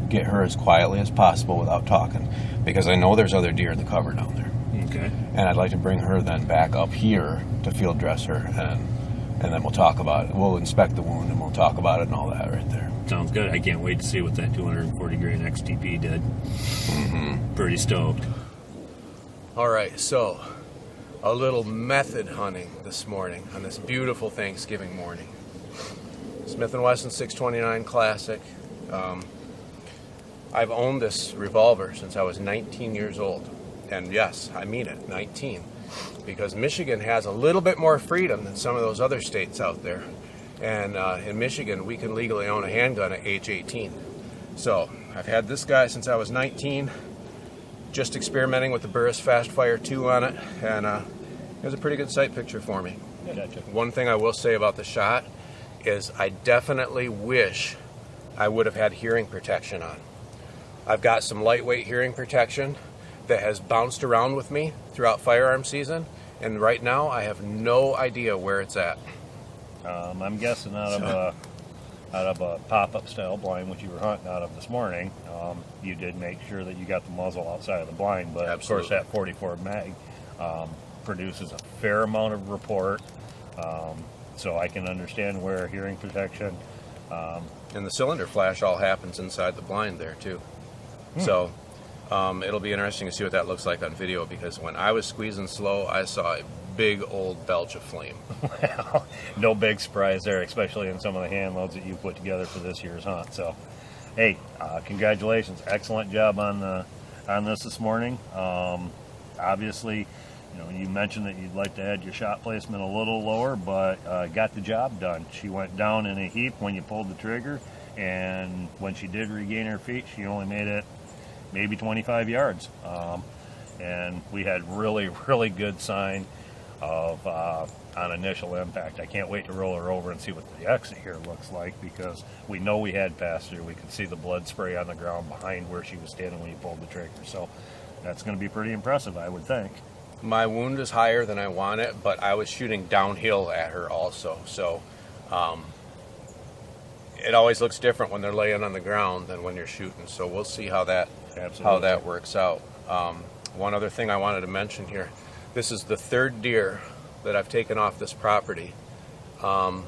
get her as quietly as possible without talking, because I know there's other deer in the cover down there. Okay. And I'd like to bring her then back up here to field dress her, and then we'll talk about it. We'll inspect the wound and we'll talk about it and all that right there. Sounds good. I can't wait to see what that 240 grain XTP did. Mm-hmm. Pretty stoked. All right, so a little method hunting this morning on this beautiful Thanksgiving morning. Smith & Wesson 629 Classic. I've owned this revolver since I was 19 years old. And yes, I mean it, 19. Because Michigan has a little bit more freedom than some of those other states out there. And in Michigan, we can legally own a handgun at age 18. So I've had this guy since I was 19, just experimenting with the Burris Fast Fire 2 on it, and it was a pretty good sight picture for me. Gotcha. One thing I will say about the shot is I definitely wish I would have had hearing protection on. I've got some lightweight hearing protection that has bounced around with me throughout firearm season, and right now I have no idea where it's at. I'm guessing out of a pop-up style blind, which you were hunting out of this morning. You did make sure that you got the muzzle outside of the blind, but Absolutely. Of course that 44 mag produces a fair amount of report, so I can understand where hearing protection. And the cylinder flash all happens inside the blind there too. So it'll be interesting to see what that looks like on video, because when I was squeezing slow, I saw a big old belch of flame. Well, no big surprise there, especially in some of the hand loads that you put together for this year's hunt. So, hey, congratulations! Excellent job on this morning. Obviously, you mentioned that you'd like to add your shot placement a little lower, but got the job done. She went down in a heap when you pulled the trigger, and when she did regain her feet, she only made it maybe 25 yards. And we had really, really good sign of on initial impact. I can't wait to roll her over and see what the exit here looks like, because we know we had passed her. We could see the blood spray on the ground behind where she was standing when you pulled the trigger. So that's going to be pretty impressive, I would think. My wound is higher than I want it, but I was shooting downhill at her also. So it always looks different when they're laying on the ground than when you're shooting. So we'll see how that works out. One other thing I wanted to mention here: this is the third deer that I've taken off this property. How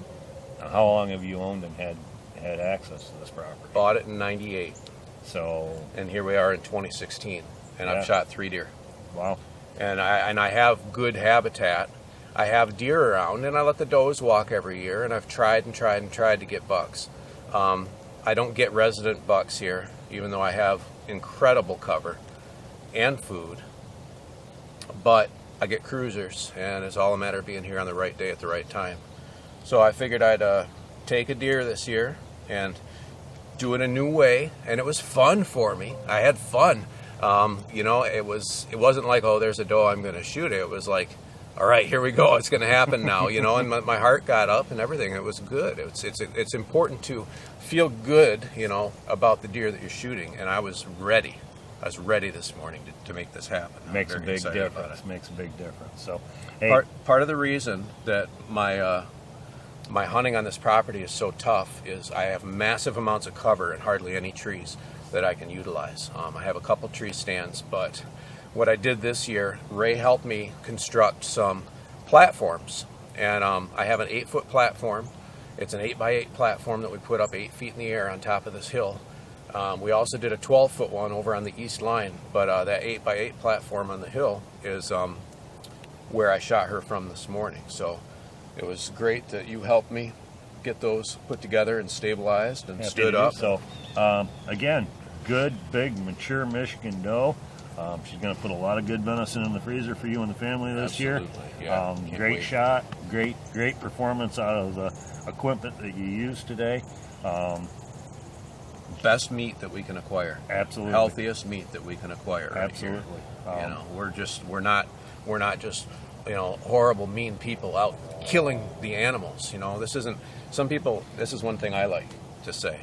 long have you owned and had access to this property? Bought it in '98. So, and here we are in 2016, and I've shot 3 deer. Wow. And I have good habitat. I have deer around, and I let the does walk every year, and I've tried to get bucks. I don't get resident bucks here, even though I have incredible cover and food, but I get cruisers, and it's all a matter of being here on the right day at the right time. So I figured I'd take a deer this year and do it a new way, and it was fun for me. I had fun. It wasn't like, oh, there's a doe, I'm going to shoot it. It was like, all right, here we go. It's going to happen now, and my heart got up and everything. It was good. It's important to feel good, about the deer that you're shooting, and I was ready. I was ready this morning to make this happen. Makes a big difference. Makes a big difference. So, hey, part of the reason that my hunting on this property is so tough is I have massive amounts of cover and hardly any trees that I can utilize. I have a couple tree stands, but what I did this year, Ray helped me construct some platforms, and I have an 8-foot platform. It's an 8x8 platform that we put up 8 feet in the air on top of this hill. We also did a 12-foot one over on the east line, but that 8x8 platform on the hill is where I shot her from this morning. So it was great that you helped me get those put together and stabilized and stood up. So again, good, big, mature Michigan doe. She's going to put a lot of good venison in the freezer for you and the family this year. Yeah, great wait. shot, great performance out of the equipment that you used today. Best meat that we can acquire. Absolutely. Healthiest meat that we can acquire. Right Absolutely. Here. We're not just horrible, mean people out killing the animals. This is one thing I like to say.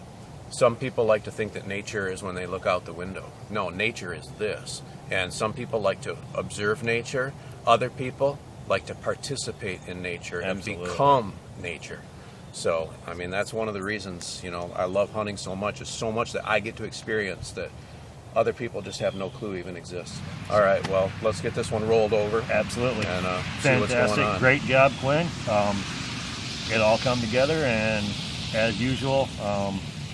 Some people like to think that nature is when they look out the window. No, nature is this. And some people like to observe nature. Other people like to participate in nature Absolutely. and become nature. So, that's one of the reasons, I love hunting so much. It's so much that I get to experience that other people just have no clue even exists. All right, well, let's get this one rolled over. Absolutely. And see Fantastic. what's going on. Great job, Quinn. It all come together, and as usual,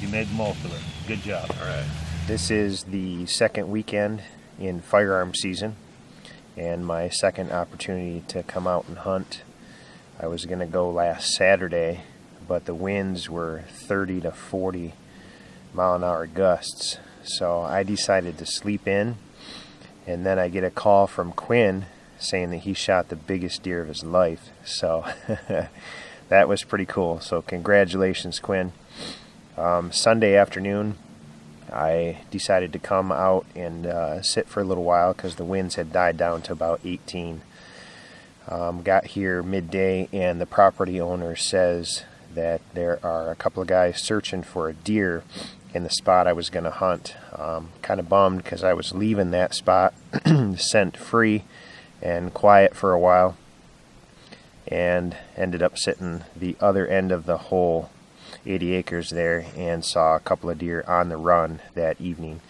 you made the most of it. Good job. All right. This is the second weekend in firearm season, and my second opportunity to come out and hunt. I was going to go last Saturday, but the winds were 30 to 40 mile an hour gusts. So I decided to sleep in, and then I get a call from Quinn saying that he shot the biggest deer of his life. So that was pretty cool. So congratulations, Quinn. Sunday afternoon, I decided to come out and sit for a little while because the winds had died down to about 18. Got here midday, and the property owner says that there are a couple of guys searching for a deer in the spot I was going to hunt. Kind of bummed because I was leaving that spot scent free and quiet for a while, and ended up sitting the other end of the whole 80 acres there and saw a couple of deer on the run that evening.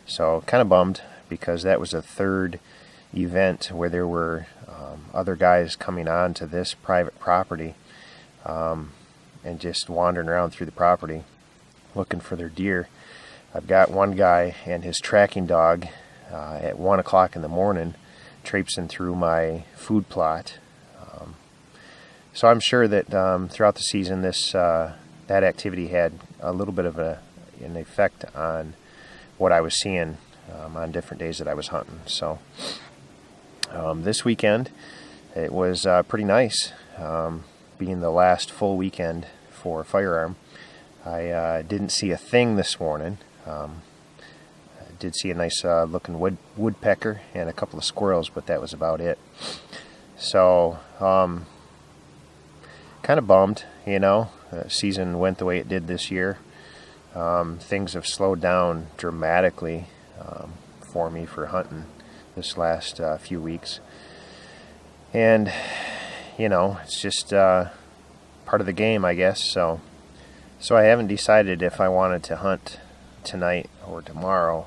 So kind of bummed because that was a third event where there were other guys coming on to this private property and just wandering around through the property looking for their deer. I've got one guy and his tracking dog at 1 o'clock in the morning traipsing through my food plot. So I'm sure that throughout the season that activity had a little bit of an effect on what I was seeing on different days that I was hunting. So this weekend it was pretty nice, being the last full weekend for Firearm. I didn't see a thing this morning. I did see a nice looking woodpecker and a couple of squirrels, but that was about it. So kind of bummed, the season went the way it did this year. Things have slowed down dramatically for me for hunting this last few weeks. And, it's just part of the game, I guess. So So I haven't decided if I wanted to hunt tonight or tomorrow,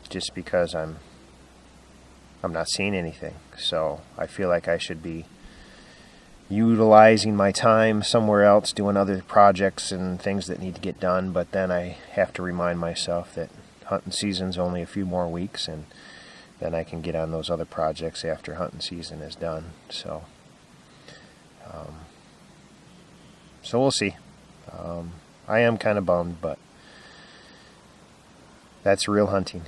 just because I'm not seeing anything. So I feel like I should be utilizing my time somewhere else, doing other projects and things that need to get done. But then I have to remind myself that hunting season's only a few more weeks, and then I can get on those other projects after hunting season is done. So so we'll see. I am kind of bummed, but that's real hunting.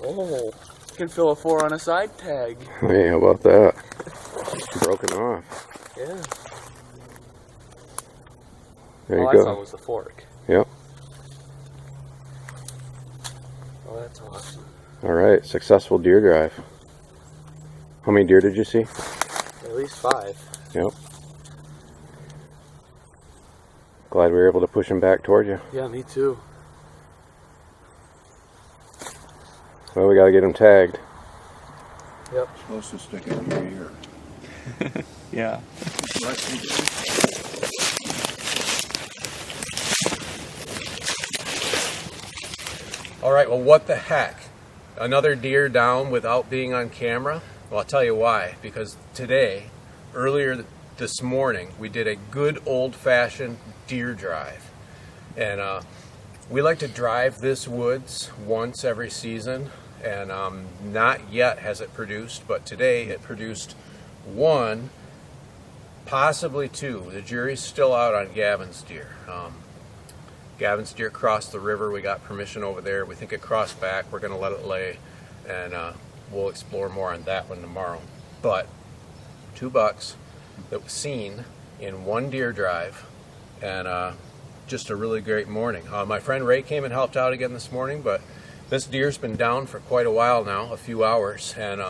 Oh, can fill a 4 on a side tag. Hey, how about that? Broken off. Yeah. There you All go. I saw was the fork. Yep. Oh, that's awesome. All right, successful deer drive. How many deer did you see? At least 5. Yep. Glad we were able to push him back towards you. Yeah, me too. Well, we got to get him tagged. Yep. Supposed to stick it in your ear. Yeah. All right, well, what the heck? Another deer down without being on camera? Well, I'll tell you why. Because today, earlier this morning, we did a good old-fashioned deer drive. And we like to drive this woods once every season. And not yet has it produced, but today it produced 1, possibly 2. The jury's still out on Gavin's deer. Gavin's deer crossed the river. We got permission over there. We think it crossed back. We're going to let it lay, and we'll explore more on that one tomorrow. But 2 bucks that was seen in 1 deer drive, and just a really great morning. My friend Ray came and helped out again this morning, but this deer's been down for quite a while now, a few hours, and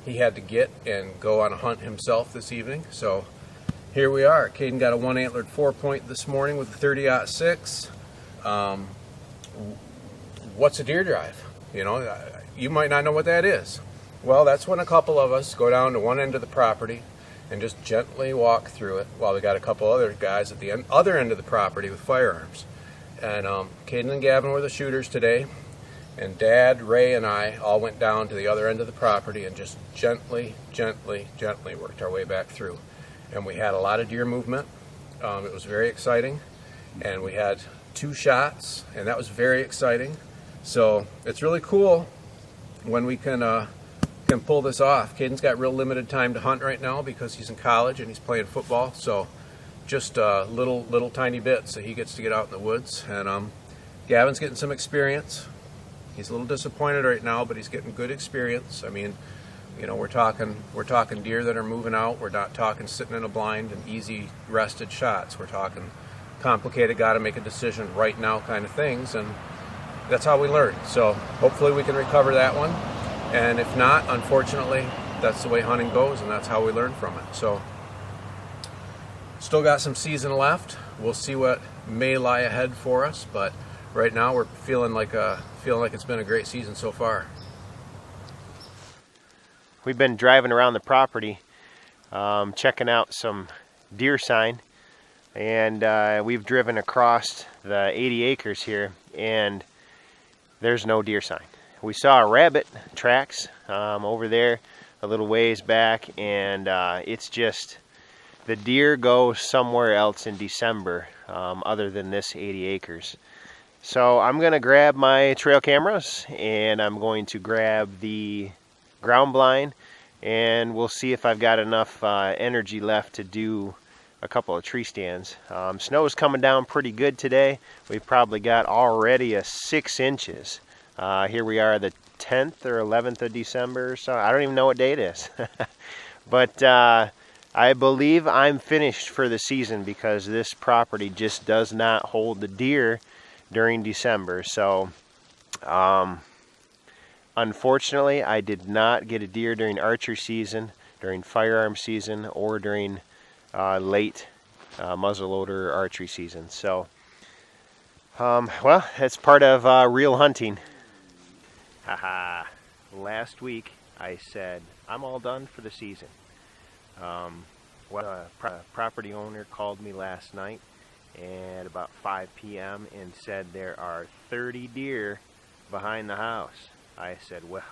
he had to get and go on a hunt himself this evening. So here we are. Caden got a 1-antlered 4-point this morning with a 30-06. What's a deer drive? You know, you might not know what that is. Well, that's when a couple of us go down to one end of the property and just gently walk through it while we got a couple other guys at the other end of the property with firearms. And Caden and Gavin were the shooters today. And Dad, Ray, and I all went down to the other end of the property and just gently worked our way back through. And we had a lot of deer movement. It was very exciting. And we had 2 shots, and that was very exciting. So it's really cool when we can pull this off. Caden's got real limited time to hunt right now because he's in college and he's playing football. So just little tiny bits so he gets to get out in the woods. And Gavin's getting some experience. He's a little disappointed right now, but he's getting good experience. I mean, you know, we're talking deer that are moving out. We're not talking sitting in a blind and easy rested shots. We're talking complicated, got to make a decision right now kind of things, and that's how we learn. So hopefully we can recover that one, and if not, unfortunately, that's the way hunting goes, and that's how we learn from it. So still got some season left. We'll see what may lie ahead for us, but right now we're feeling like it's been a great season so far. We've been driving around the property, checking out some deer sign, and we've driven across the 80 acres here, and there's no deer sign. We saw a rabbit tracks over there a little ways back, and it's just the deer go somewhere else in December other than this 80 acres. So I'm going to grab my trail cameras, and I'm going to grab the ground blind, and we'll see if I've got enough energy left to do a couple of tree stands. Snow is coming down pretty good today. We've probably got already 6 inches. Here we are the 10th or 11th of December, so I don't even know what day it is. But I believe I'm finished for the season because this property just does not hold the deer during December. So unfortunately, I did not get a deer during archery season, during firearm season, or during late muzzleloader archery season. So, well, that's part of real hunting. Haha. Last week, I said, I'm all done for the season. A property owner called me last night at about 5 p.m. and said there are 30 deer behind the house. I said, well,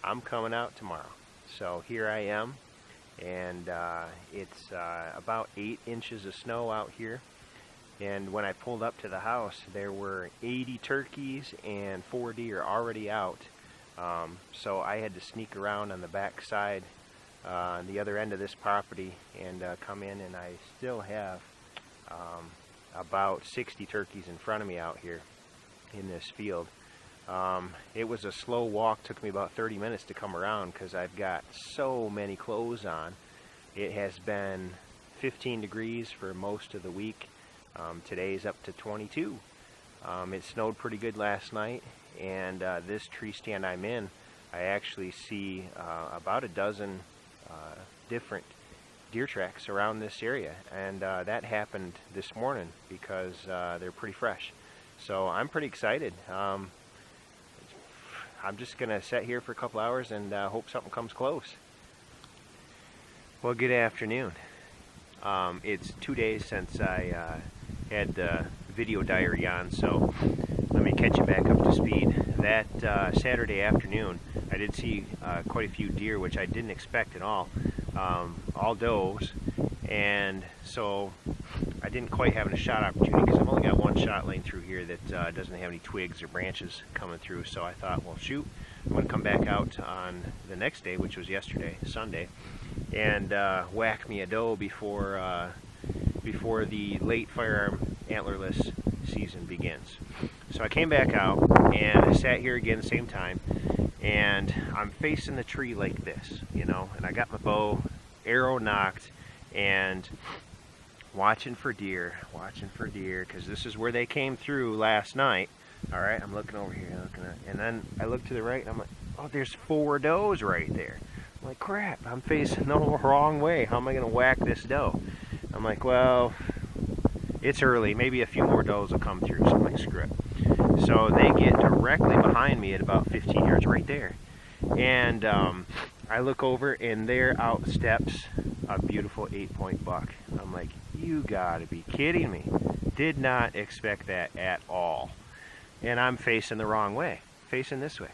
I'm coming out tomorrow. So here I am, and it's about 8 inches of snow out here. And when I pulled up to the house, there were 80 turkeys and 4 deer already out. So I had to sneak around on the back side, on the other end of this property, and come in, and I still have about 60 turkeys in front of me out here in this field. It was a slow walk, took me about 30 minutes to come around because I've got so many clothes on. It has been 15 degrees for most of the week. Today's up to 22. It snowed pretty good last night, and this tree stand I'm in, I actually see about a dozen different deer tracks around this area, and that happened this morning because they're pretty fresh. So I'm pretty excited. I'm just gonna sit here for a couple hours and hope something comes close. Well, good afternoon. It's 2 days since I had the video diary on, so let me catch you back up to speed. That Saturday afternoon, I did see quite a few deer, which I didn't expect at all does, and so I didn't quite have a shot opportunity because I've only got one shot lane through here that doesn't have any twigs or branches coming through. So I thought, well, shoot, I'm going to come back out on the next day, which was yesterday, Sunday, and whack me a doe before the late firearm antlerless season begins. So I came back out and I sat here again the same time, and I'm facing the tree like this, you know, and I got my bow, arrow knocked, and watching for deer, because this is where they came through last night. All right, I'm looking over here, and then I look to the right, and I'm like, oh, there's 4 does right there. I'm like, crap, I'm facing the wrong way. How am I going to whack this doe? I'm like, well, it's early. Maybe a few more does will come through. So I'm like, screw it. So they get directly behind me at about 15 yards right there. And I look over, and there out steps a beautiful 8-point buck. I'm like, you gotta be kidding me. Did not expect that at all. And I'm facing the wrong way, facing this way.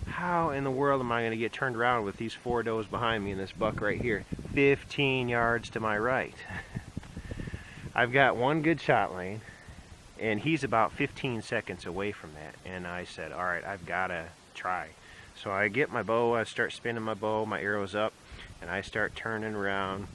How in the world am I going to get turned around with these 4 does behind me and this buck right here, 15 yards to my right? I've got one good shot lane, and he's about 15 seconds away from that. And I said, all right, I've got to try. So I get my bow, I start spinning my bow, my arrow's up, and I start turning around,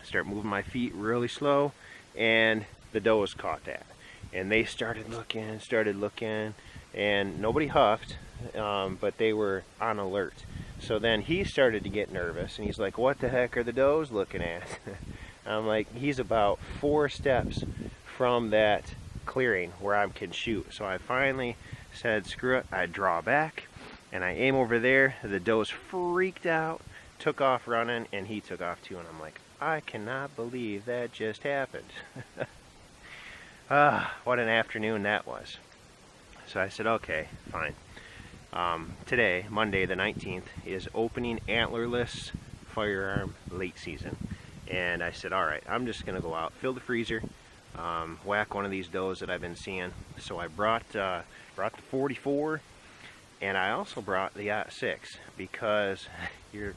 start moving my feet really slow, and the does caught that. And they started looking, and nobody huffed, but they were on alert. So then he started to get nervous, and he's like, what the heck are the does looking at? I'm like, he's about 4 steps from that clearing where I can shoot. So I finally said, screw it, I draw back, and I aim over there. The does freaked out, took off running, and he took off too. And I'm like, I cannot believe that just happened. What an afternoon that was. So I said, okay, fine. Today, Monday the 19th, is opening antlerless firearm late season. And I said, all right, I'm just going to go out, fill the freezer, whack one of these does that I've been seeing. So I brought the 44, and I also brought the 6, because you're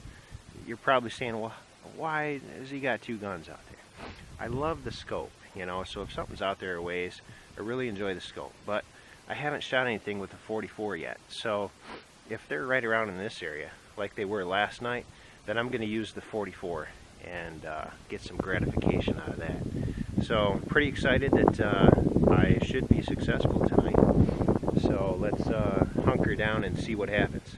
probably saying, well, why has he got 2 guns out there? I love the scope, you know, so if something's out there a ways, I really enjoy the scope. But I haven't shot anything with the 44 yet. So if they're right around in this area, like they were last night, then I'm going to use the 44 and get some gratification out of that. So pretty excited that I should be successful tonight. So let's hunker down and see what happens.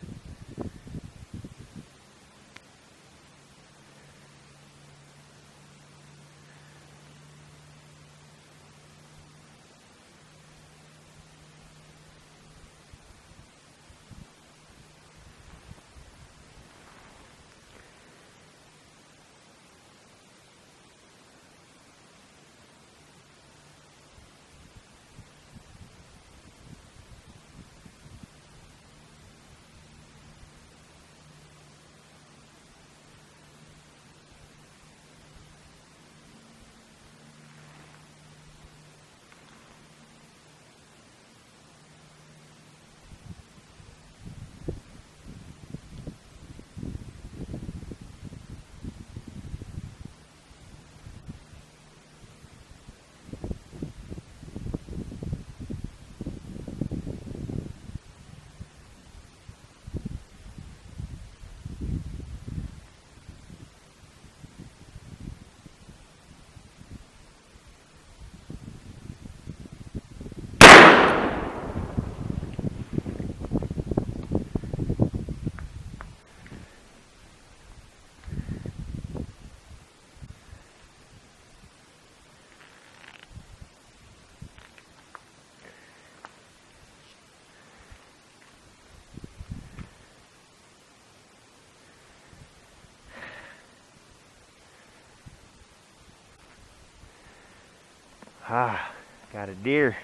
Ah, got a deer.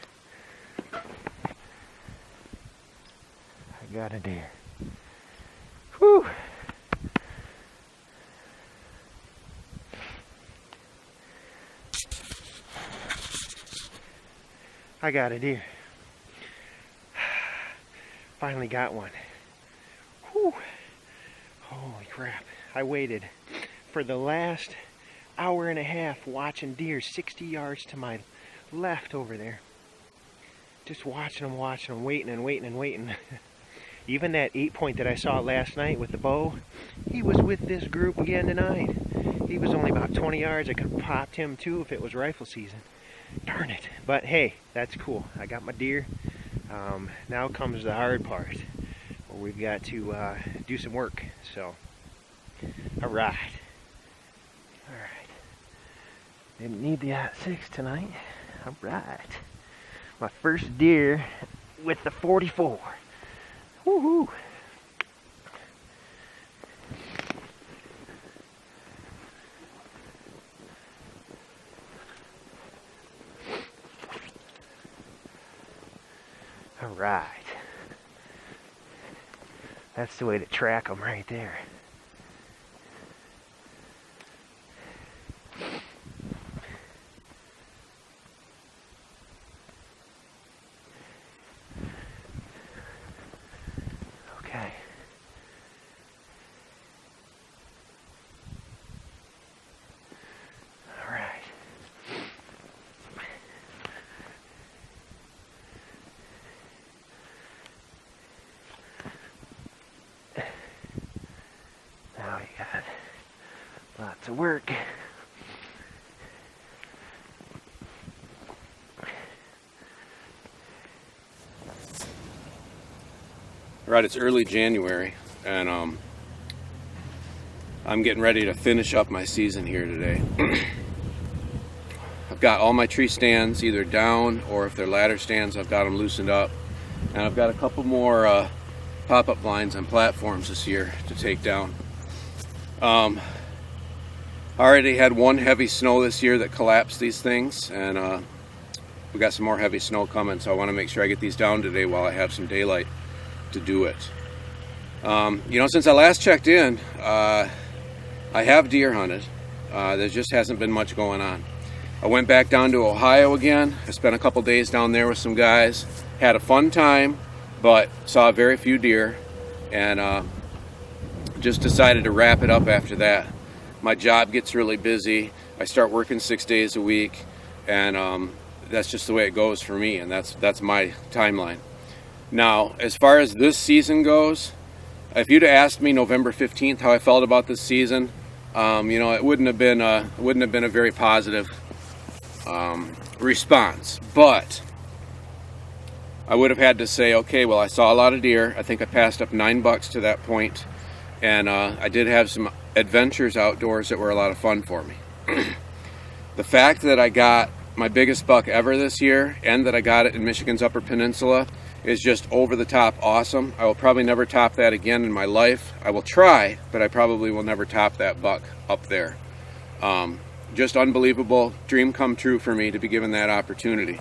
I got a deer. Whew. I got a deer. Finally got one. Whew. Holy crap. I waited for the last hour and a half watching deer 60 yards to my left over there. Just watching them, waiting and waiting and waiting. Even that 8-point that I saw last night with the bow, he was with this group again tonight. He was only about 20 yards. I could have popped him too if it was rifle season. Darn it. But hey, that's cool. I got my deer. Now comes the hard part, where we've got to do some work. So, all right. Didn't need the @6 tonight. All right. My first deer with the 44. Woohoo! All right. That's the way to track them right there. Okay. All right. Now you got lots of work. Right, it's early January, and I'm getting ready to finish up my season here today. I've got all my tree stands either down, or if they're ladder stands, I've got them loosened up. And I've got a couple more pop-up blinds and platforms this year to take down. I already had one heavy snow this year that collapsed these things, and we got some more heavy snow coming, so I want to make sure I get these down today while I have some daylight to do it. You know, since I last checked in, I have deer hunted. There just hasn't been much going on. I went back down to Ohio again. I spent a couple days down there with some guys. Had a fun time, but saw very few deer, and just decided to wrap it up after that. My job gets really busy. I start working 6 days a week, and that's just the way it goes for me, and that's my timeline. Now, as far as this season goes, if you'd asked me November 15th how I felt about this season, you know, it wouldn't have been a very positive response. But I would have had to say, okay, well, I saw a lot of deer. I think I passed up 9 bucks to that point, and I did have some adventures outdoors that were a lot of fun for me. The fact that I got my biggest buck ever this year, and that I got it in Michigan's Upper Peninsula, is just over the top awesome. I will probably never top that again in my life. I will try, but I probably will never top that buck up there. Just unbelievable. Dream come true for me to be given that opportunity.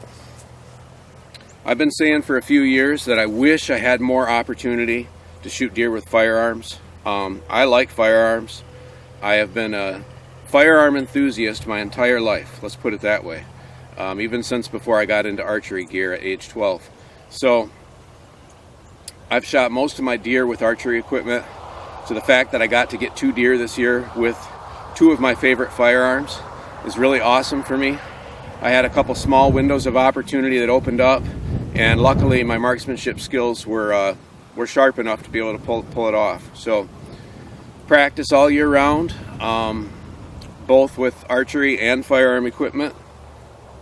I've been saying for a few years that I wish I had more opportunity to shoot deer with firearms. I like firearms. I have been a firearm enthusiast my entire life, let's put it that way. Even since before I got into archery gear at age 12. So I've shot most of my deer with archery equipment. So the fact that I got to get 2 deer this year with 2 of my favorite firearms is really awesome for me. I had a couple small windows of opportunity that opened up, and luckily my marksmanship skills were sharp enough to be able to pull it off. So practice all year round, both with archery and firearm equipment.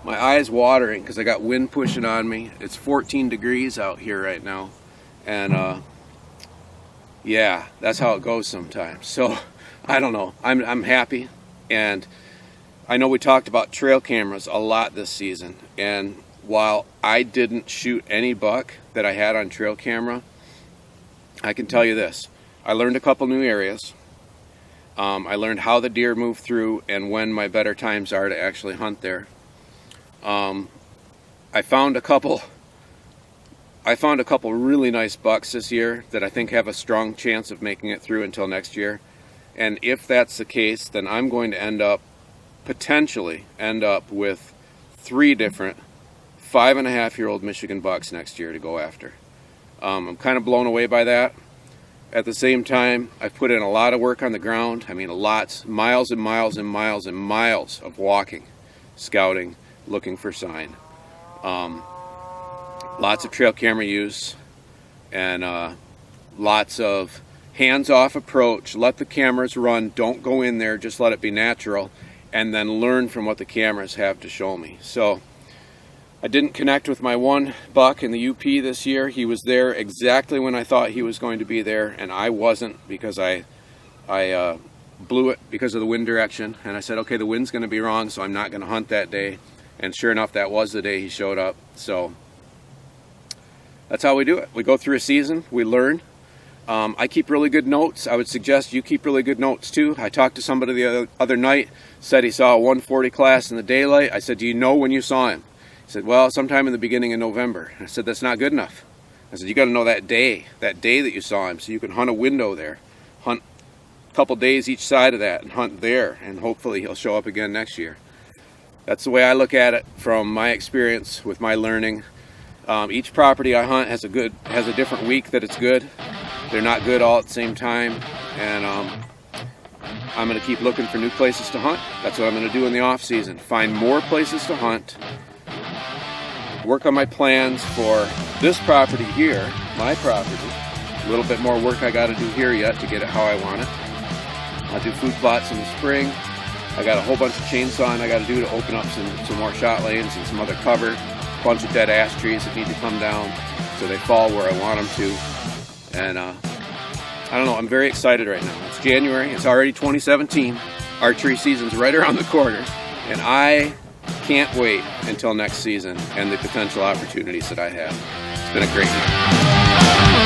My eye's watering because I got wind pushing on me. It's 14 degrees out here right now, and yeah, that's how it goes sometimes. So I don't know. I'm happy, and I know we talked about trail cameras a lot this season, and while I didn't shoot any buck that I had on trail camera, I can tell you this: I learned a couple new areas. I learned how the deer move through and when my better times are to actually hunt there. I found a couple really nice bucks this year that I think have a strong chance of making it through until next year. And if that's the case, then I'm going to potentially end up with 3 different 5.5-year-old Michigan bucks next year to go after. I'm kind of blown away by that. At the same time, I've put in a lot of work on the ground. I mean, miles and miles and miles and miles of walking, scouting, looking for sign. Lots of trail camera use, and lots of hands-off approach. Let the cameras run. Don't go in there. Just let it be natural, and then learn from what the cameras have to show me. So I didn't connect with my one buck in the UP this year. He was there exactly when I thought he was going to be there, and I wasn't, because I blew it because of the wind direction. And I said, okay, the wind's going to be wrong, so I'm not going to hunt that day. And sure enough, that was the day he showed up. So that's how we do it. We go through a season, we learn. I keep really good notes. I would suggest you keep really good notes too. I talked to somebody the other night, said he saw a 140 class in the daylight. I said, do you know when you saw him? He said, well, sometime in the beginning of November. I said, that's not good enough. I said, you got to know that day that you saw him, so you can hunt a window there. Hunt a couple days each side of that and hunt there, and hopefully he'll show up again next year. That's the way I look at it from my experience with my learning. Each property I hunt has a different week that it's good. They're not good all at the same time, and I'm going to keep looking for new places to hunt. That's what I'm going to do in the off season. Find more places to hunt. Work on my plans for this property here, my property. A little bit more work I got to do here yet to get it how I want it. I'll do food plots in the spring. I got a whole bunch of chainsawing I got to do to open up some more shot lanes and some other cover. A bunch of dead ash trees that need to come down so they fall where I want them to. And I don't know, I'm very excited right now. It's January, it's already 2017. Archery season's right around the corner. And I can't wait until next season and the potential opportunities that I have. It's been a great year.